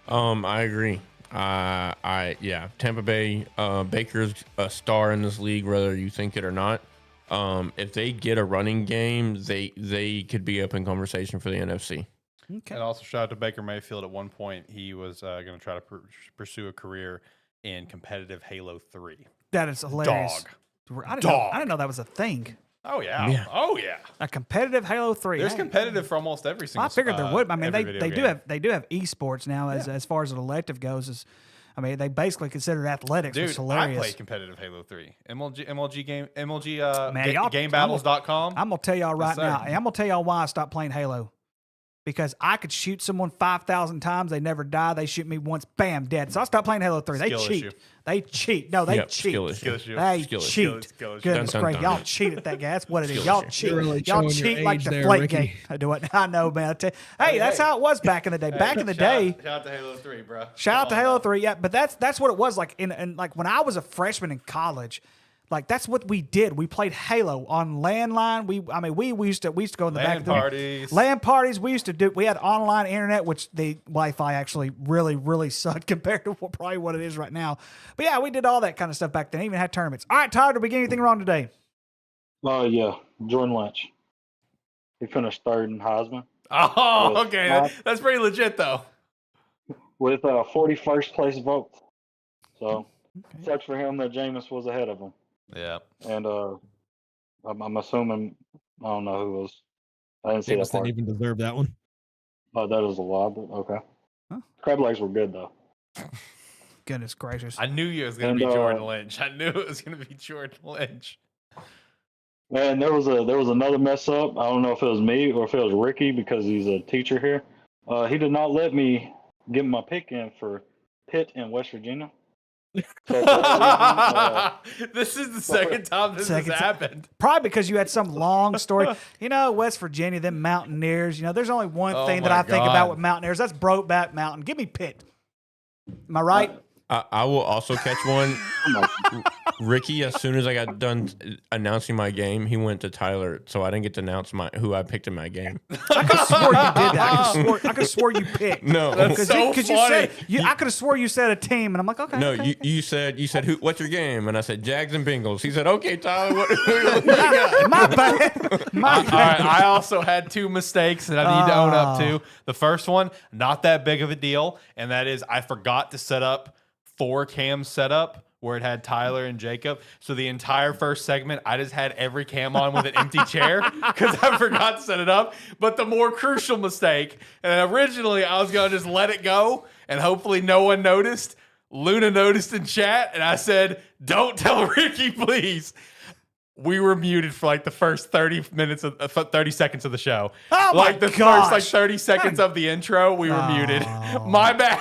Speaker 9: I agree. Tampa Bay. Baker's a star in this league, whether you think it or not. If they get a running game, they could be up in conversation for the NFC.
Speaker 7: Okay.
Speaker 1: And also shout out to Baker Mayfield. At one point, he was going to try to pursue a career in competitive Halo 3.
Speaker 7: That is hilarious.
Speaker 1: Dog.
Speaker 7: I
Speaker 1: Dog.
Speaker 7: didn't know that was a thing.
Speaker 1: Oh yeah.
Speaker 9: Yeah.
Speaker 1: Oh yeah.
Speaker 7: A competitive Halo 3.
Speaker 1: There's
Speaker 7: Hey.
Speaker 1: competitive for almost every single.
Speaker 7: I figured there would. I mean,
Speaker 1: every video
Speaker 7: they
Speaker 1: game.
Speaker 7: do have esports now as far as an elective goes. They basically consider athletics, which is
Speaker 1: Dude, I
Speaker 7: hilarious.
Speaker 1: play competitive Halo 3. MLG
Speaker 7: Man, y'all-
Speaker 1: GameBattles.com.
Speaker 7: I'm gonna tell y'all right
Speaker 1: Yes, sir.
Speaker 7: now. I'm gonna tell y'all why I stopped playing Halo. Because I could shoot someone 5,000 times, they never die. They shoot me once, bam, dead. So I stopped playing Halo 3. They
Speaker 1: Skill
Speaker 7: cheat.
Speaker 1: issue.
Speaker 7: They cheat. No, they
Speaker 9: Yep,
Speaker 7: cheat.
Speaker 9: skill issue.
Speaker 1: Skill issue.
Speaker 7: They
Speaker 9: Skill issue.
Speaker 7: cheat.
Speaker 1: Skill issue.
Speaker 7: Goodness
Speaker 9: Dun, dun,
Speaker 7: gracious,
Speaker 9: dun.
Speaker 7: y'all cheat at that, guy. That's what it is.
Speaker 9: Skill
Speaker 7: Y'all
Speaker 9: issue.
Speaker 7: cheat.
Speaker 5: You're really
Speaker 7: Y'all
Speaker 5: showing your
Speaker 7: cheat like
Speaker 5: age
Speaker 7: the
Speaker 5: there,
Speaker 7: flake
Speaker 5: Ricky.
Speaker 7: game. I do it. I know, man. Hey, that's how it was back in the day. Back in the day.
Speaker 1: Shout out to Halo 3, bro.
Speaker 7: Shout out to Halo 3, yeah, but that's what it was like in like when I was a freshman in college. Like that's what we did. We played Halo on landline. We used to go in the back
Speaker 1: LAN
Speaker 7: of the
Speaker 1: parties.
Speaker 7: LAN parties. We had online internet, which the Wi-Fi actually really sucked compared to probably what it is right now. But yeah, we did all that kind of stuff back then. Even had tournaments. All right, Tyler, did we get anything wrong today?
Speaker 8: Yeah, Jordan Lynch. He finished third in Heisman
Speaker 1: Oh,
Speaker 8: Yes.
Speaker 1: okay. That's pretty legit, though.
Speaker 8: with 41st place votes. So sucks for him that Jameis was ahead of him.
Speaker 1: Yeah.
Speaker 8: And I'm assuming I don't know who was. I didn't see
Speaker 5: James
Speaker 8: that part.
Speaker 5: didn't even deserve that one.
Speaker 8: Oh, that is a lie. But okay.
Speaker 7: Huh?
Speaker 8: Crab legs were good though.
Speaker 7: Goodness gracious.
Speaker 1: I knew it was going to
Speaker 8: And,
Speaker 1: be Jordan Lynch. I knew it was going to be Jordan Lynch.
Speaker 8: And there was another mess up. I don't know if it was me or if it was Ricky because he's a teacher here. He did not let me get my pick in for Pitt in West Virginia. So for that reason,
Speaker 1: This is the second time this
Speaker 7: Second
Speaker 1: has
Speaker 7: ti-
Speaker 1: happened.
Speaker 7: Probably because you had some long story. West Virginia, them Mountaineers. There's only one
Speaker 1: Oh
Speaker 7: thing that
Speaker 1: my
Speaker 7: I think
Speaker 1: God.
Speaker 7: about with Mountaineers. That's Brokeback Mountain. Give me Pitt. Am I right?
Speaker 9: I will also catch one. Ricky, as soon as I got done announcing my game, he went to Tyler, so I didn't get to announce who I picked in my game.
Speaker 7: I could have swore you did that. I could have swore you picked.
Speaker 9: No,
Speaker 1: That's so
Speaker 7: you
Speaker 1: funny.
Speaker 7: said I could have swore you said a team, and I'm like, okay.
Speaker 9: no,
Speaker 7: okay.
Speaker 9: you said who? What's your game? And I said Jags and Bengals. He said, okay, Tyler, what you got?
Speaker 7: My bad. My
Speaker 1: All
Speaker 7: bad.
Speaker 1: right, I also had two mistakes that I need to own up to. The first one, not that big of a deal, and that is I forgot to set up 4 cam setup where it had Tyler and Jacob. So the entire first segment, I just had every cam on with an empty chair because I forgot to set it up. But the more crucial mistake, and originally I was going to just let it go and hopefully no one noticed. Luna noticed in chat, and I said, don't tell Ricky, please. We were muted for like the first 30 seconds of the show.
Speaker 7: Oh
Speaker 1: like
Speaker 7: my
Speaker 1: the
Speaker 7: gosh.
Speaker 1: first 30 seconds of the intro, we were muted. My bad.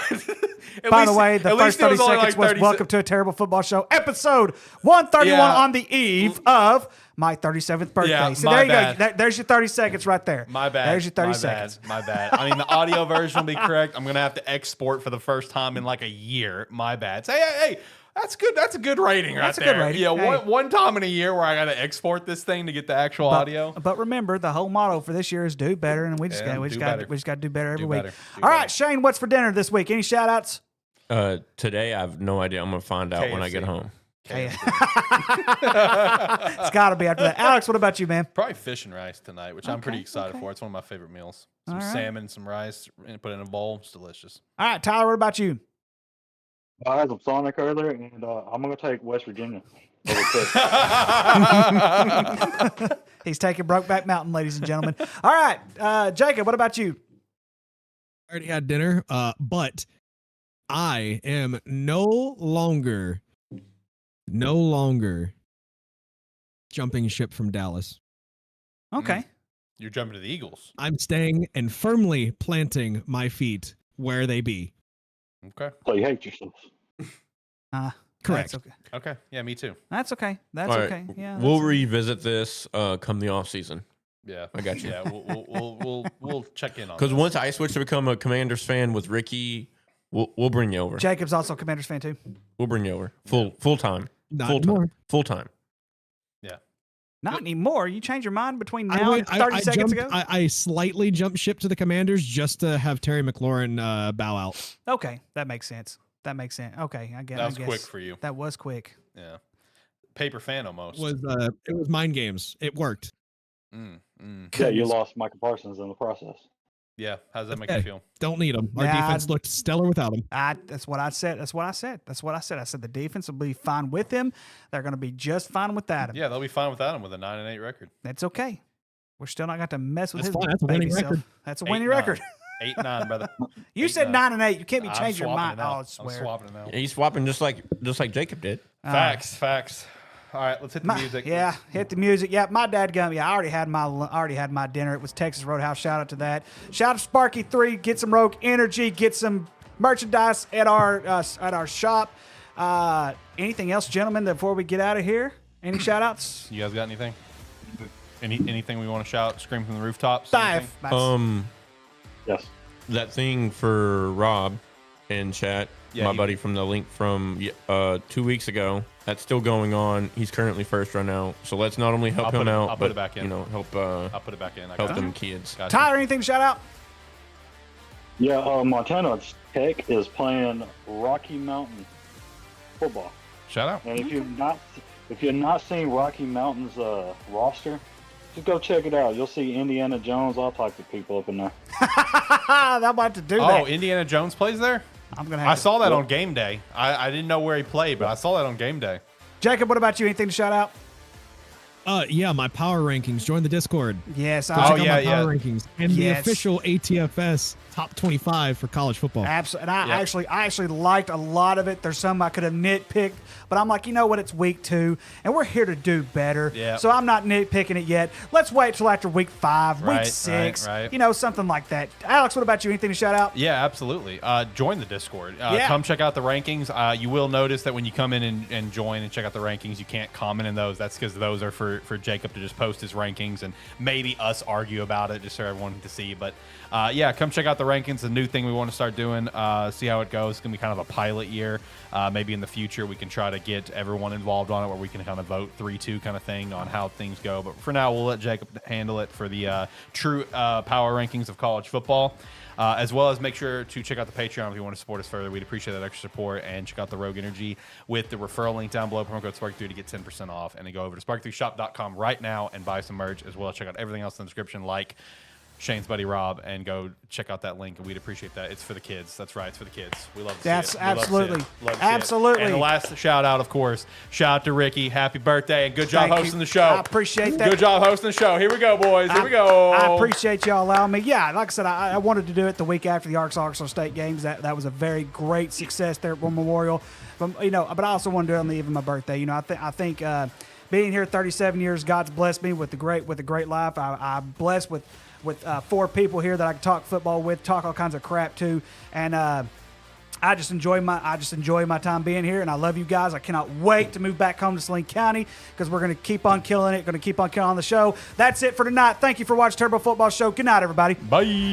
Speaker 7: By the way, the first 30
Speaker 1: it only
Speaker 7: seconds
Speaker 1: like
Speaker 7: was
Speaker 1: 30
Speaker 7: Welcome to a Terrible Football Show, episode 131
Speaker 1: Yeah.
Speaker 7: on the eve of my 37th birthday.
Speaker 1: Yeah,
Speaker 7: So
Speaker 1: my
Speaker 7: there you
Speaker 1: bad.
Speaker 7: go. There's your 30 seconds right there.
Speaker 1: My bad.
Speaker 7: There's your 30
Speaker 1: my
Speaker 7: seconds.
Speaker 1: Bad. My bad. I mean, the audio version will be correct. I'm going to have to export for the first time in like a year. My bad. Say, hey, that's good. That's a good rating
Speaker 7: That's
Speaker 1: right
Speaker 7: a good
Speaker 1: there.
Speaker 7: rating.
Speaker 1: Yeah,
Speaker 7: Hey.
Speaker 1: one time in a year where I got to export this thing to get the actual audio.
Speaker 7: But remember, the whole motto for this year is do better, and we just
Speaker 1: Yeah,
Speaker 7: got
Speaker 1: do better.
Speaker 7: to do better every
Speaker 1: Do
Speaker 7: week.
Speaker 1: better. Do
Speaker 7: All right,
Speaker 1: better.
Speaker 7: Shane, what's for dinner this week? Any shout outs?
Speaker 9: Today, I have no idea. I'm gonna find out when I get
Speaker 1: KFC.
Speaker 9: home.
Speaker 7: It's got to be after that. Alex, what about you, man?
Speaker 1: Probably fish and rice tonight, which I'm pretty
Speaker 7: Okay,
Speaker 1: excited
Speaker 7: okay.
Speaker 1: for. It's one of my favorite meals. Some
Speaker 7: All right.
Speaker 1: salmon, some rice, and put it in a bowl. It's delicious.
Speaker 7: All right, Tyler, what about you?
Speaker 8: I had some Sonic earlier, and I'm gonna take West Virginia. Over Pitt.
Speaker 7: He's taking Brokeback Mountain, ladies and gentlemen. All right, Jacob, what about you?
Speaker 5: I already had dinner, but I am no longer jumping ship from Dallas.
Speaker 7: Okay.
Speaker 1: You're jumping to the Eagles.
Speaker 5: I'm staying and firmly planting my feet where they be.
Speaker 1: Okay.
Speaker 8: So you hate yourself.
Speaker 5: Correct.
Speaker 7: That's okay.
Speaker 1: Okay. Yeah, me too.
Speaker 7: That's okay. That's
Speaker 9: All right,
Speaker 7: okay. Yeah.
Speaker 9: we'll
Speaker 7: that's-
Speaker 9: revisit this come the off season.
Speaker 1: Yeah,
Speaker 9: I got you.
Speaker 1: Yeah, we'll check in on.
Speaker 9: Because
Speaker 1: this.
Speaker 9: once I switch to become a Commanders fan with Ricky, we'll bring you over.
Speaker 7: Jacob's also a Commanders fan too.
Speaker 9: We'll bring you over full time.
Speaker 5: Not
Speaker 9: Full
Speaker 5: anymore.
Speaker 9: time. Full time.
Speaker 7: Not anymore. You changed your mind between
Speaker 5: I
Speaker 7: now
Speaker 5: went-
Speaker 7: and 30 seconds
Speaker 5: jumped-
Speaker 7: ago.
Speaker 5: I slightly jumped ship to the Commanders just to have Terry McLaurin bow out.
Speaker 7: Okay, that makes sense. That makes sense. Okay, I guess.
Speaker 1: That was quick for you.
Speaker 7: That was quick.
Speaker 1: Yeah. Paper fan almost.
Speaker 5: It was mind games. It worked.
Speaker 8: Yeah, you lost Michael Parsons in the process.
Speaker 1: Yeah. How's that make you feel?
Speaker 5: Don't need him. Our
Speaker 7: Nah,
Speaker 5: defense looked stellar without him.
Speaker 7: That's what I said. That's what I said. I said the defense will be fine with him. They're going to be just fine without him.
Speaker 1: Yeah, they'll be fine without him with a 9-8 record.
Speaker 7: That's okay. We're still not going to mess with
Speaker 5: That's
Speaker 7: his
Speaker 5: fine. That's a
Speaker 7: baby
Speaker 5: winning
Speaker 7: self.
Speaker 5: record.
Speaker 7: That's a
Speaker 1: 8-9.
Speaker 7: winning record.
Speaker 1: 8-9, brother.
Speaker 7: You said
Speaker 1: 8-9.
Speaker 7: 9-8. You can't be
Speaker 1: I'm
Speaker 7: changing your
Speaker 1: swapping
Speaker 7: mind.
Speaker 1: it out.
Speaker 7: Oh, I
Speaker 1: I'm
Speaker 7: swear.
Speaker 1: swapping it out.
Speaker 9: He's swapping just like Jacob did.
Speaker 1: Facts. All right, let's hit the music.
Speaker 7: Yeah, hit the music. Yeah, my dad gum. Yeah, I already had my dinner. It was Texas Roadhouse. Shout out to that. Shout out to Sparky 3. Get some Rogue Energy. Get some merchandise at our shop. Anything else, gentlemen? Before we get out of here, any shout outs?
Speaker 1: You guys got anything? Anything we want to shout? Scream from the rooftops?
Speaker 7: Dive.
Speaker 1: Anything?
Speaker 8: Yes.
Speaker 9: That thing for Rob in chat,
Speaker 1: Yeah,
Speaker 9: my
Speaker 1: you-
Speaker 9: buddy from the link from 2 weeks ago, that's still going on. He's currently first right now. So let's not only help him out,
Speaker 1: I'll put
Speaker 9: but
Speaker 1: it back in.
Speaker 9: help
Speaker 1: I'll put it back in. I
Speaker 9: help
Speaker 1: got
Speaker 9: them
Speaker 1: you.
Speaker 9: kids.
Speaker 1: Got you.
Speaker 7: Tyler, anything to shout out?
Speaker 8: Yeah, Montana Tech is playing Rocky Mountain football,
Speaker 1: Shout out.
Speaker 8: and if you're not seeing Rocky Mountain's roster, just go check it out. You'll see Indiana Jones, all types of people up in there.
Speaker 7: I'm about to do that.
Speaker 1: Oh, Indiana Jones plays there?
Speaker 7: I'm gonna.
Speaker 1: I
Speaker 7: Have
Speaker 1: saw that on game day. I didn't know where he played, but I saw that on game day.
Speaker 7: Jacob, what about you? Anything to shout out?
Speaker 5: Yeah, my power rankings. Join the Discord.
Speaker 7: Yes.
Speaker 5: Go
Speaker 7: I
Speaker 5: check out
Speaker 1: yeah,
Speaker 5: my
Speaker 1: yeah.
Speaker 5: power rankings and the
Speaker 7: Yes.
Speaker 5: official ATFS top 25 for college football.
Speaker 7: Absolutely. And
Speaker 1: Yep.
Speaker 7: I actually liked a lot of it. There's some I could have nitpicked, but I'm like, you know what? It's week 2, and we're here to do better.
Speaker 1: Yeah.
Speaker 7: So I'm not nitpicking it yet. Let's wait till after week 5,
Speaker 1: Right,
Speaker 7: week 6,
Speaker 1: right.
Speaker 7: you know, something like that. Alex, what about you? Anything to shout out?
Speaker 1: Yeah, absolutely. Join the Discord.
Speaker 7: Yeah.
Speaker 1: Come check out the rankings. You will notice that when you come in and join and check out the rankings, you can't comment in those. That's because those are for Jacob to just post his rankings and maybe us argue about it just so everyone can see. But yeah, come check out the rankings. The new thing we want to start doing. See how it goes. It's going to be kind of a pilot year. Maybe in the future we can try to get everyone involved on it where we can kind of vote 3-2 kind of thing on how things go. But for now, we'll let Jacob handle it for the true power rankings of college football. As well as make sure to check out the Patreon if you want to support us further. We'd appreciate that extra support. And check out the Rogue Energy with the referral link down below. Promo code Spark3 to get 10% off. And then go over to spark3shop.com right now and buy some merch as well as check out everything else in the description like Shane's buddy Rob, and go check out that link, and we'd appreciate that. It's for the kids. That's right, it's for the kids. We love to
Speaker 7: That's
Speaker 1: see it. We love to see
Speaker 7: absolutely.
Speaker 1: it. Love to see it.
Speaker 7: Absolutely.
Speaker 1: And the last shout out, of course, shout out to Ricky. Happy birthday, and good job
Speaker 7: Thank you.
Speaker 1: hosting the show.
Speaker 7: I appreciate that.
Speaker 1: Good job hosting the show. Here we go, boys. Here we go.
Speaker 7: I appreciate y'all allowing me. Yeah, like I said, I wanted to do it the week after the Arkansas State games. That was a very great success there at War Memorial. But I also wanted to do it on the eve of my birthday. You know, I think being here 37 years, God's blessed me with a great life. I'm blessed with 4 people here that I can talk football with, talk all kinds of crap to, and I just enjoy my time being here, and I love you guys. I cannot wait to move back home to Saline County because we're going to keep on killing it. Going to keep on killing the show. That's it for tonight. Thank you for watching Turbo Football Show. Good night, everybody.
Speaker 1: Bye.